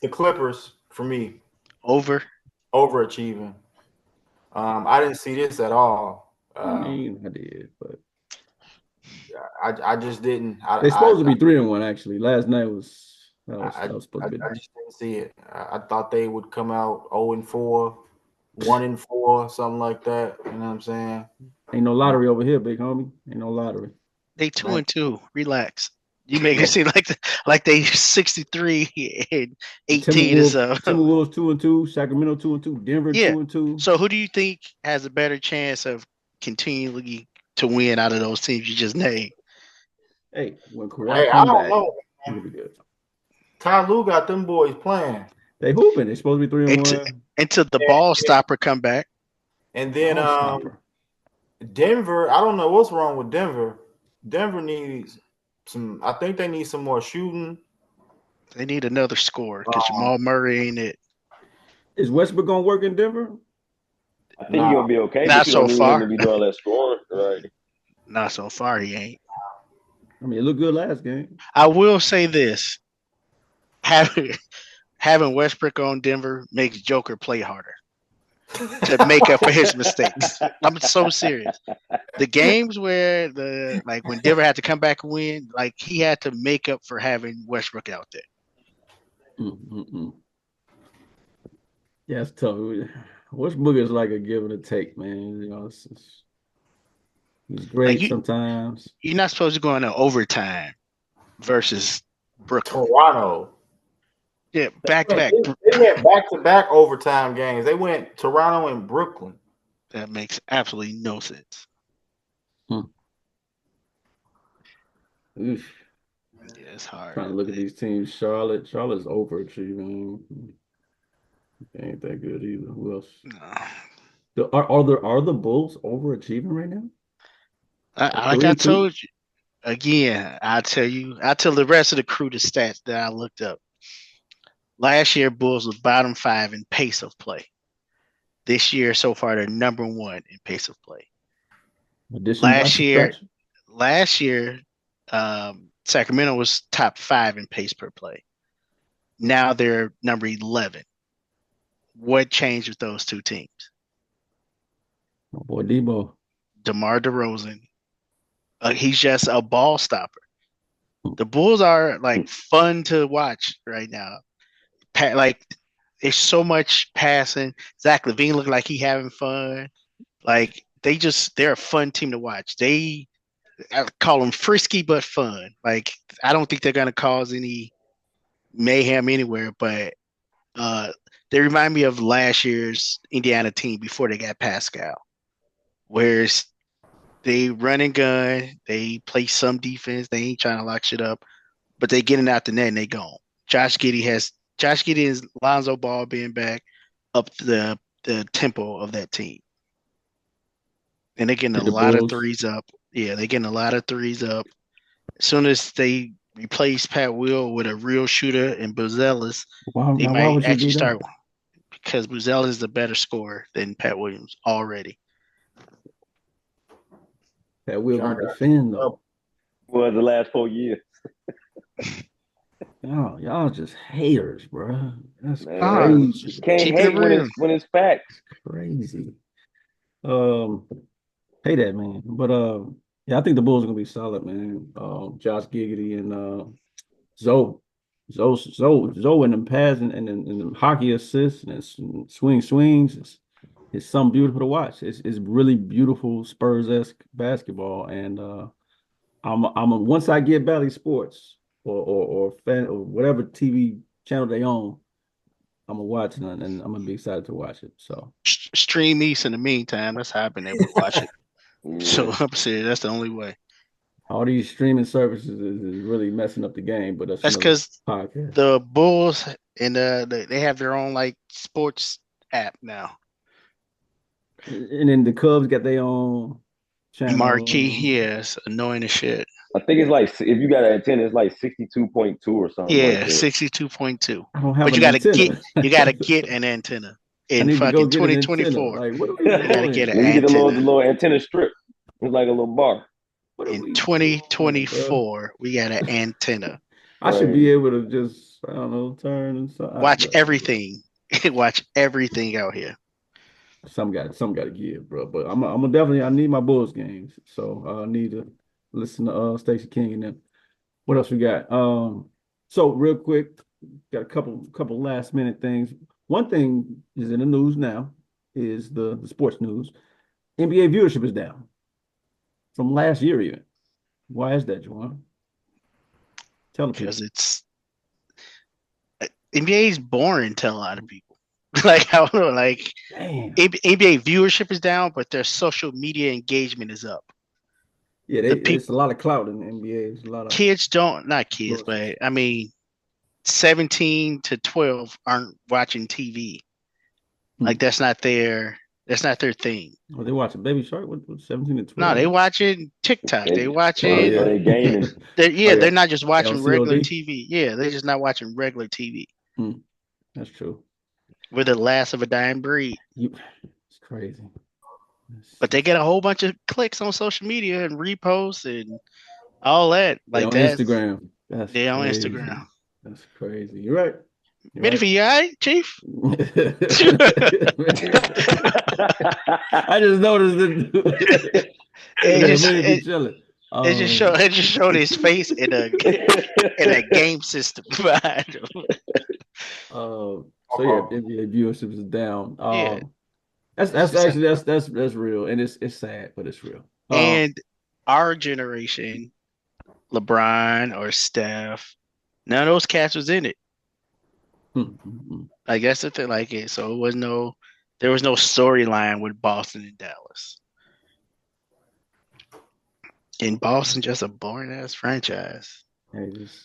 The Clippers for me overachieving. I didn't see this at all. I mean, I did, but I just didn't. They're supposed to be 3-1 actually. Last night was supposed to be. I just didn't see it. I thought they would come out 0-4, 1-4, something like that. You know what I'm saying? Ain't no lottery over here, big homie. Ain't no lottery. They 2-2. Relax. You make it seem like they 63 and 18 or so. Timberwolves 2-2, Sacramento 2-2, Denver 2-2. So who do you think has a better chance of continually to win out of those teams you just named? Hey, when Kawhi come back, it'll be good. Ty Lue got them boys playing. They hooping. They're supposed to be 3-1 until the ball stopper come back. And then Denver. I don't know what's wrong with Denver. Denver needs some. I think they need some more shooting. They need another score because Jamal Murray ain't it. Is Westbrook gonna work in Denver? I think he'll be okay. Not so far. To be doing that scoring, right? Not so far. He ain't. I mean, it looked good last game. I will say this: having Westbrook on Denver makes Joker play harder to make up for his mistakes. I'm so serious. The games where when Denver had to come back and win, like he had to make up for having Westbrook out there. Yeah, it's tough. Westbrook is like a give and a take, man. You know, he's great sometimes. You're not supposed to go into overtime versus Brooklyn. Toronto. Yeah, back-to-back. They went back-to-back overtime games. They went Toronto and Brooklyn. That makes absolutely no sense. Oof. Yeah, it's hard. Trying to look at these teams. Charlotte's overachieving. They ain't that good either. Who else? No. Are the Bulls overachieving right now? Like I told you again, I'll tell the rest of the crew the stats that I looked up. Last year, Bulls was bottom 5 in pace of play. This year, so far, they're number 1 in pace of play. Last year, Sacramento was top 5 in pace per play. Now they're number 11. What changed with those two teams? My boy Debo. DeMar DeRozan. He's just a ball stopper. The Bulls are like fun to watch right now. Like there's so much passing. Zach LaVine look like he having fun. Like they're a fun team to watch. I call them frisky but fun. Like I don't think they're gonna cause any mayhem anywhere. But They remind me of last year's Indiana team before they got Pascal, where they run and gun, they play some defense, they ain't trying to lock shit up, but they getting out the net and they gone. Josh Giddey and Lonzo Ball being back up the tempo of that team. And they're getting a lot of threes up. Yeah, they're getting a lot of threes up. As soon as they replace Pat Will with a real shooter and Buzelis, they might actually start. Because Buzelis is a better scorer than Pat Williams already. Pat Will don't defend though. Well, the last 4 years. Y'all just haters, bro. That's crazy. Can't hate when it's facts. Crazy. Hey that, man. But yeah, I think the Bulls are gonna be solid, man. Josh Giddey and Zoe in the pass and the hockey assists and swings. It's something beautiful to watch. It's really beautiful Spurs-esque basketball. And I'm once I get Bally Sports or fan or whatever TV channel they own, I'm gonna watch it and I'm gonna be excited to watch it. So stream East in the meantime. That's how I've been able to watch it. So I'm saying that's the only way. All these streaming services is really messing up the game, but that's because the Bulls and they have their own like sports app now. And then the Cubs got their own channel. Marquee, yes, annoying as shit. I think it's like if you got an antenna, it's like 62.2 or something. Yeah, like 62.2. But you gotta get an antenna in fucking 2024. Like, what are we you gotta get an antenna. You get the antenna. little antenna strip. It's like a little bar. In 2024, we got an antenna. I should be able to just, I don't know, turn and stuff. Watch everything. Watch everything out here. Some got to give, bro. But I'm definitely, I need my Bulls games, so I need to listen to Stacey King and them. What else we got? So real quick, got a couple last minute things. One thing is in the news now is the sports news. NBA viewership is down from last year even. Why is that, Juwan? Tell the people. Because it's NBA is boring to a lot of people. Like I don't know, like NBA viewership is down, but their social media engagement is up. Yeah, it's a lot of clout in the NBA. It's a lot of kids not kids, but I mean 17 to 12 aren't watching TV. Like that's not their thing. Well, they watching Baby Shark with 17 to 12. No, they watching TikTok. They watching they gaming. They're not just watching regular TV. Yeah, they're just not watching regular TV. That's true. We're the last of a dying breed. It's crazy. But they get a whole bunch of clicks on social media and reposts and all that. Like that. Instagram. They're on Instagram. That's crazy. You're right. Minify, you all right, Chief? I just noticed it. It just showed his face in a game system behind him. So yeah, NBA viewership is down. That's real, and it's sad, but it's real. And our generation, LeBron or Steph, none of those cats was in it. I guess if they like it, so there was no storyline with Boston and Dallas. And Boston just a boring ass franchise.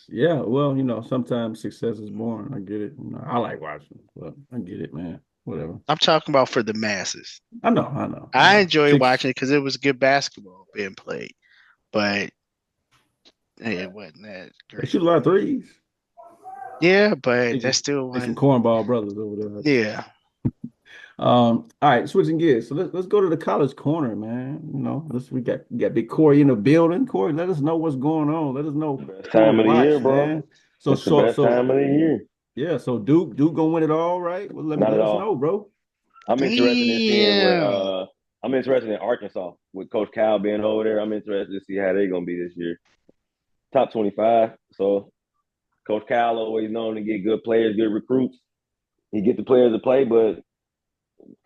Yeah, well, sometimes success is boring. I get it. I like watching, but I get it, man. Whatever. I'm talking about for the masses. I know. I enjoy watching it because it was good basketball being played, but it wasn't that great. They shoot a lot of threes. Yeah, but that's still some cornball brothers over there. Yeah. All right, switching gears. So let's go to the college corner, man. We got Big Corey in the building. Corey, let us know what's going on. Let us know. Best time of the year, bro. Man. So best time of the year. Yeah. So Duke gonna win it all, right? Well, let us know, bro. I'm interested in seeing I'm interested in Arkansas with Coach Cal being over there. I'm interested to see how they're gonna be this year. Top 25. So Coach Cal always known to get good players, good recruits. He get the players to play, but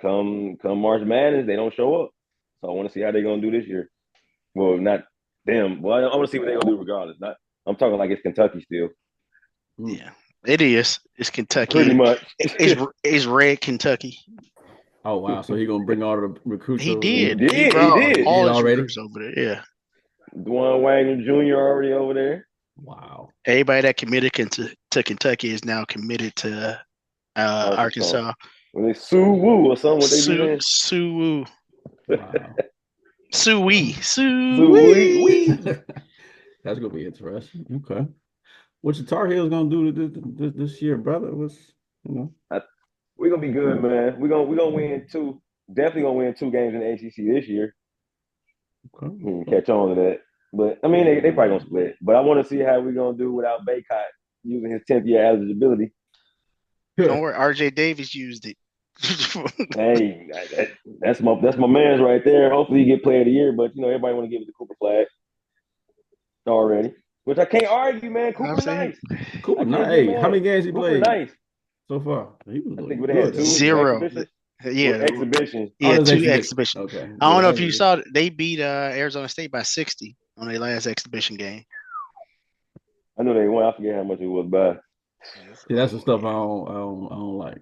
come March Madness, they don't show up. So I want to see how they're gonna do this year. Well, not them. Well, I want to see what they're gonna do regardless. I'm talking like it's Kentucky still. Yeah. It is. It's Kentucky. Pretty much. It's red Kentucky. Oh wow! So he gonna bring all the recruits He over did. there? He brought all his already. recruits over there. Yeah. Dwayne Wagner Jr. already over there. Wow. Everybody that committed to Kentucky is now committed to Arkansas. When they Sue Woo or something, what they be saying? Sue Woo. Wow. Sue Wee. That's gonna be interesting. Okay. What the Tar Heels gonna do this year, brother? We're gonna be good, man. We're gonna win two. Definitely gonna win 2 games in the ACC this year. Okay. Catch on to that. But I mean, they probably gonna split. But I want to see how we're gonna do without Baycott using his 10th year eligibility. Don't worry, RJ Davis used it. Hey, that's my man's right there. Hopefully, he get Player of the Year. But everybody want to give it to Cooper Flag already, which I can't argue, man. Cooper nice. Cooper nice. Hey, how many games he played? Nice. So far, he was I think they had 2 0. Yeah, exhibitions. Yeah, 2 exhibitions. Okay. I don't know if you saw it. They beat Arizona State by 60 on their last exhibition game. I know they won. I forget how much it was by. See, that's the stuff I don't like.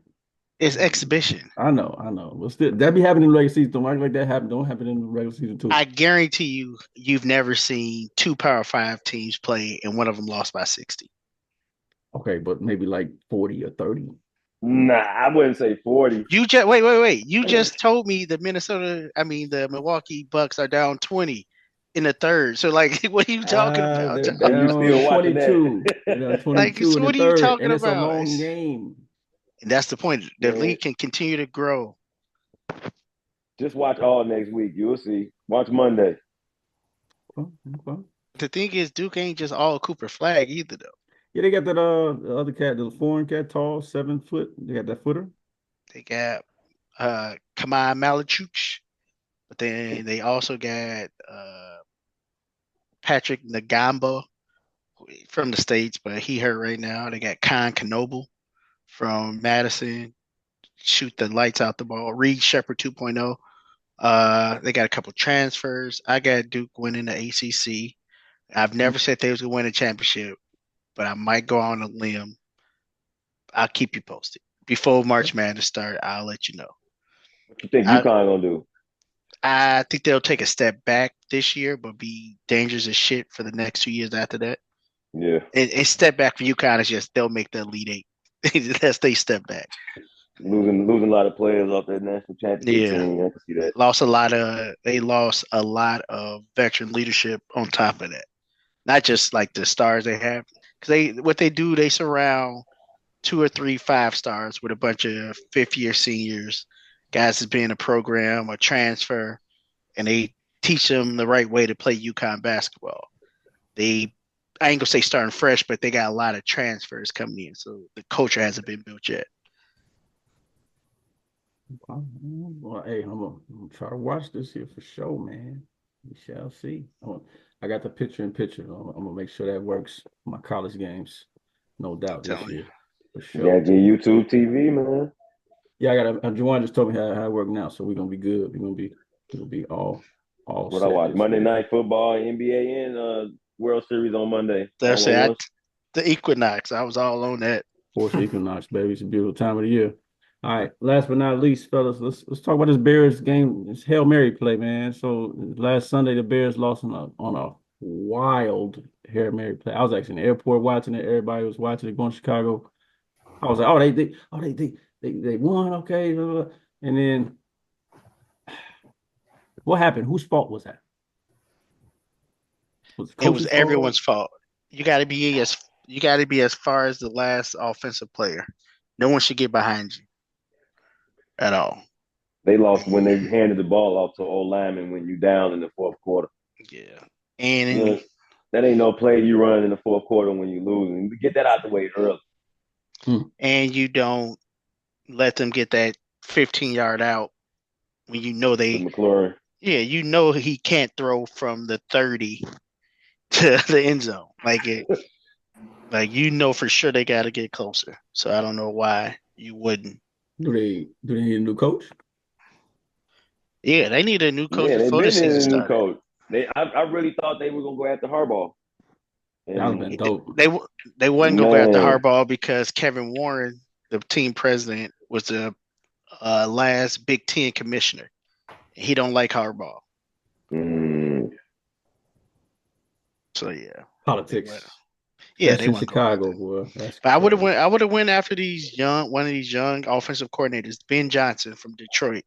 It's exhibition. I know. But still, that be happening in the regular season. Don't act like that happen. Don't happen in the regular season too. I guarantee you've never seen 2 Power 5 teams play and one of them lost by 60. Okay, but maybe like 40 or 30. Nah, I wouldn't say 40. You just wait. You just told me the Milwaukee Bucks are down 20 in the third. So like, what are you talking about? And you still watching 22. That? 22 like, so in what the are you third, talking and it's about? a long game. And that's the point. The league can continue to grow. Just watch all next week. You'll see. Watch Monday. Okay. The thing is, Duke ain't just all Cooper Flag either, though. Yeah, they got that the other cat, the foreign cat, tall, 7 foot. They got that footer. They got Kamai Malachuch, but then they also got Patrick Ngamba from the States, but he hurt right now. They got Khan Kanoble from Madison, shoot the lights out the ball. Reed Shepard 2.0. They got a couple transfers. I got Duke winning the ACC. I've never said they was going to win a championship, but I might go on a limb. I'll keep you posted. Before March Madness start, I'll let you know. What you think UConn going to do? I think they'll take a step back this year, but be dangerous as shit for the next 2 years after that. Yeah. And step back for UConn is just they'll make the Elite Eight. That's they step back. Losing a lot of players off that national championship team. I can see that. They lost a lot of veteran leadership on top of that. Not just like the stars they have. Because they surround 2 or 3 5-stars with a bunch of 5th-year seniors, guys that's been in a program or transfer, and they teach them the right way to play UConn basketball. I ain't gonna say starting fresh, but they got a lot of transfers coming in, so the culture hasn't been built yet. Well, hey, I'm gonna try to watch this here for sure, man. We shall see. I got the picture-in-picture. I'm gonna make sure that works for my college games, no doubt this year. For sure. Yeah, get YouTube TV, man. Yeah, I got. Juwan just told me how it works now, so we're gonna be good. We're gonna be all. What I watch Monday Night Football, NBA, and World Series on Monday. That's it. The Equinox. I was all on that. Force Equinox, baby. It's a beautiful time of the year. All right. Last but not least, fellas, let's talk about this Bears game. It's Hail Mary play, man. So last Sunday, the Bears lost on a wild Hail Mary play. I was actually in the airport watching it. Everybody was watching it going to Chicago. I was like, they won, okay. And then what happened? Whose fault was that? It was everyone's fault. You got to be as far as the last offensive player. No one should get behind you at all. They lost when they handed the ball off to old lineman when you down in the fourth quarter. Yeah, and that ain't no play you run in the fourth quarter when you lose. And get that out the way early. And you don't let them get that 15-yard out when you know McLaurin. Yeah, you know he can't throw from the 30 to the end zone. Like you know for sure they got to get closer. So I don't know why you wouldn't. Do they need a new coach? Yeah, they need a new coach before the season started. New coach. I really thought they were gonna go after Harbaugh. That would have been dope. They wasn't gonna go after Harbaugh because Kevin Warren, the team president, was the last Big Ten commissioner. He don't like Harbaugh. So yeah, politics. Yeah, that's in Chicago, boy. That's but crazy. I would have went after one of these young offensive coordinators, Ben Johnson from Detroit.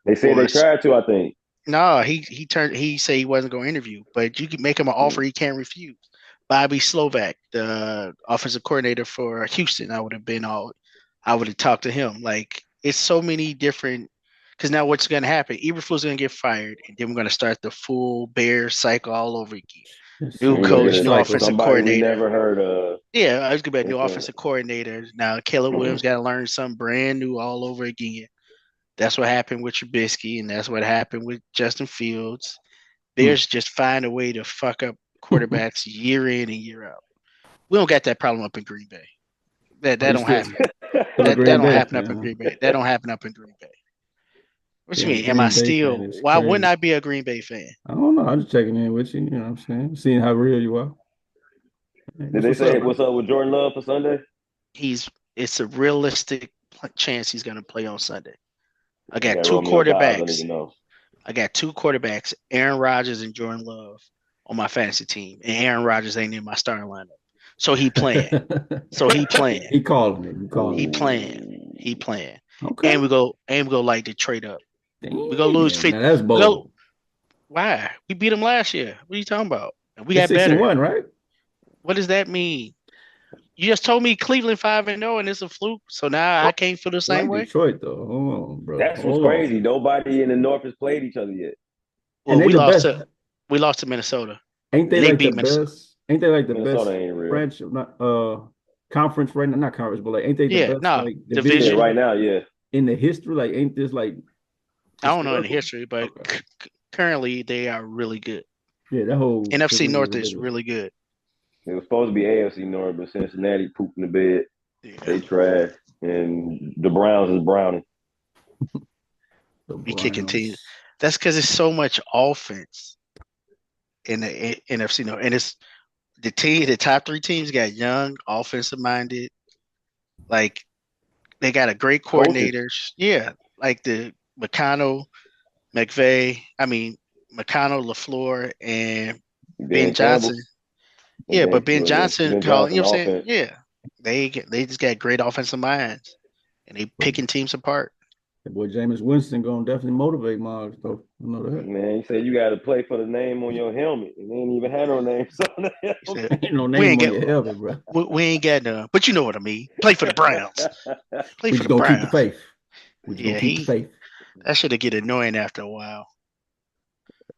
They said they tried to, I think. No, he said he wasn't going to interview, but you could make him an offer he can't refuse. Bobby Slovak, the offensive coordinator for Houston, I would have talked to him. Like, it's so many different, because now what's going to happen? Eberflus going to get fired, and then we're going to start the full Bear cycle all over again. New coach, new offensive coordinator. We never heard of. Yeah, it's going to be a new offensive coordinator. Now, Caleb Williams got to learn something brand new all over again. That's what happened with Trubisky, and that's what happened with Justin Fields. Bears just find a way to fuck up quarterbacks year in and year out. We don't got that problem up in Green Bay. That don't happen. that don't happen up in Green Bay. That don't happen up in Green Bay. What you mean? Am I still? Why wouldn't I be a Green Bay fan? I don't know. I'm just checking in with you. You know what I'm saying? Seeing how real you are. Did they say what's up with Jordan Love for Sunday? It's a realistic chance he's going to play on Sunday. I got two quarterbacks. Aaron Rodgers and Jordan Love, on my fantasy team, and Aaron Rodgers ain't in my starting lineup, so he playing. He calling it. He playing. Okay. And we go like to trade up. Damn, we go lose 50. That's bold. Why? We beat them last year. What are you talking about? And we got better. 6-1, right? What does that mean? You just told me Cleveland 5-0 and it's a fluke, so now I can't feel the same way. Detroit though, hold on, bro. That's what's crazy. Nobody in the North has played each other yet. Well, we lost to Minnesota. Ain't they like the best? Ain't they like the Minnesota best ain't real. French conference right now? Not conference, but like ain't they the best like division right now? Yeah. In the history, like ain't this like? I don't know in the history, but currently they are really good. Yeah, that whole NFC North is really good. It was supposed to be AFC North, but Cincinnati pooped in the bed. Yeah. They trash, and the Browns is browning. We kicking teams. That's because it's so much offense in the NFC North, and it's the top three teams got young, offensive minded. Like they got a great coordinators. Yeah, like the McConnell, LaFleur, and Ben Johnson. Yeah, but Ben Johnson, you know what I'm saying? Yeah, they just got great offensive minds, and they picking teams apart. That boy Jameis Winston gonna definitely motivate Miles, though. I know that. Man, you said you got to play for the name on your helmet, and they ain't even had no name on the helmet. Ain't no name on your helmet, bro. We ain't got none, but you know what I mean. Play for the Browns. We just gonna keep the faith. We just gonna keep the faith. That should get annoying after a while.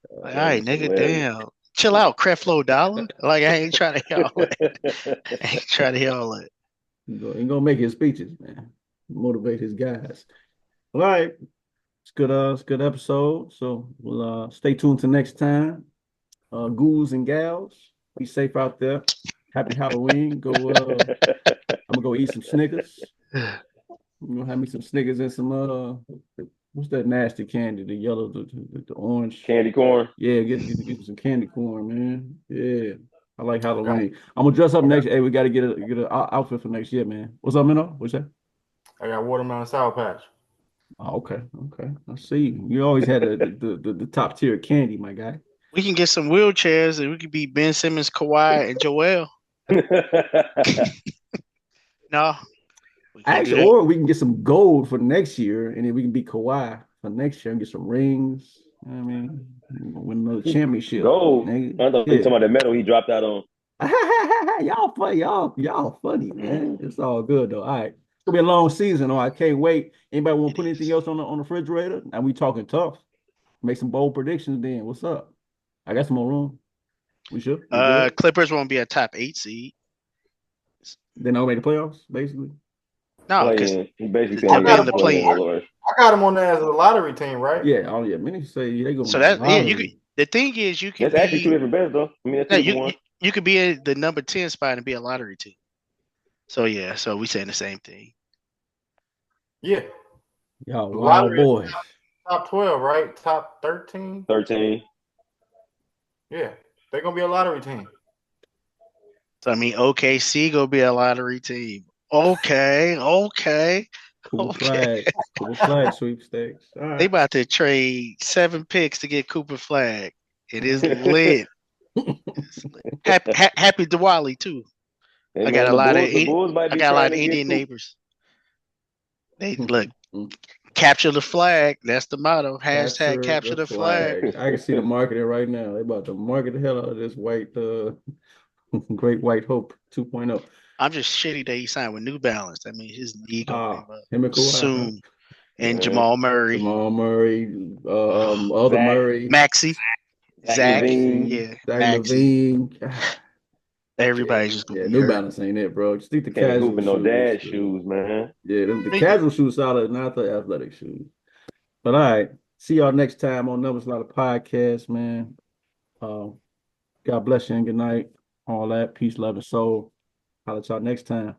Like, all right, nigga, damn. Chill out, Creflo Dollar. Like, I ain't trying to hear all that. He's gonna make his speeches, man. Motivate his guys. All right. It's good. It's a good episode. So we'll stay tuned to next time. Ghouls and gals, be safe out there. Happy Halloween. I'm gonna go eat some Snickers. I'm gonna have me some Snickers and some what's that nasty candy? The yellow, the orange. Candy corn. Yeah, get some candy corn, man. Yeah. I like Halloween. I'm gonna dress up next year. Hey, we gotta get an outfit for next year, man. What's up, Minnow? What's that? I got watermelon sour patch. Oh, okay. I see. You always had the top tier candy, my guy. We can get some wheelchairs and we could be Ben Simmons, Kawhi, and Joel. No. Actually, or we can get some gold for next year, and then we can be Kawhi for next year and get some rings. You know what I mean, win another championship. Gold. I thought you talking about the medal he dropped out on. Y'all funny, y'all funny, man. It's all good though. All right, it's gonna be a long season. I can't wait. Anybody want to put anything else on the refrigerator? Now we talking tough. Make some bold predictions. Then what's up? I got some more room. We should. Clippers won't be a top 8 seed. They don't make the playoffs, basically. No, because he basically I got him on there as a lottery team, right? Yeah. Oh yeah. Many say they go. So that you could. The thing is, you can. That's actually 2 different bets, though. I mean, that's you could be in the number 10 spot and be a lottery team. So yeah. So we saying the same thing. Yeah. Y'all wild boys. Top 12, right? Top 13? 13. Yeah. They're gonna be a lottery team. So I mean, OKC gonna be a lottery team. Okay. Cooper Flag sweepstakes. All They right. about to trade 7 picks to get Cooper Flag. It is lit. It's lit. Happy Diwali too. Hey I got man, a lot of the Bulls might I be got a lot trying of to get Indian Coop. neighbors. They look, capture the flag. That's the motto. Hashtag capture the flag. I can see the marketing right now. They about to market the hell out of this Great White Hope 2.0. I'm just shitty that he signed with New Balance. I mean, his knee gonna give up Him and Kawhi, huh? soon. And Yeah. Jamal Murray, Jamal Murray, other Zach. Murray, Maxey, Zach, LaVine. yeah, Zach Maxey. Levine. Everybody's just gonna Yeah, be New hurt. Balance ain't it, bro. Just think the Can't hoop casual in no shoes. dad shoes, man. Yeah, the I mean, casual shoes solid, not the athletic shoes. But all right, see y'all next time on Numbers Lot of Podcast, man. God bless you and good night. All that peace, love, and soul. I'll let y'all next time.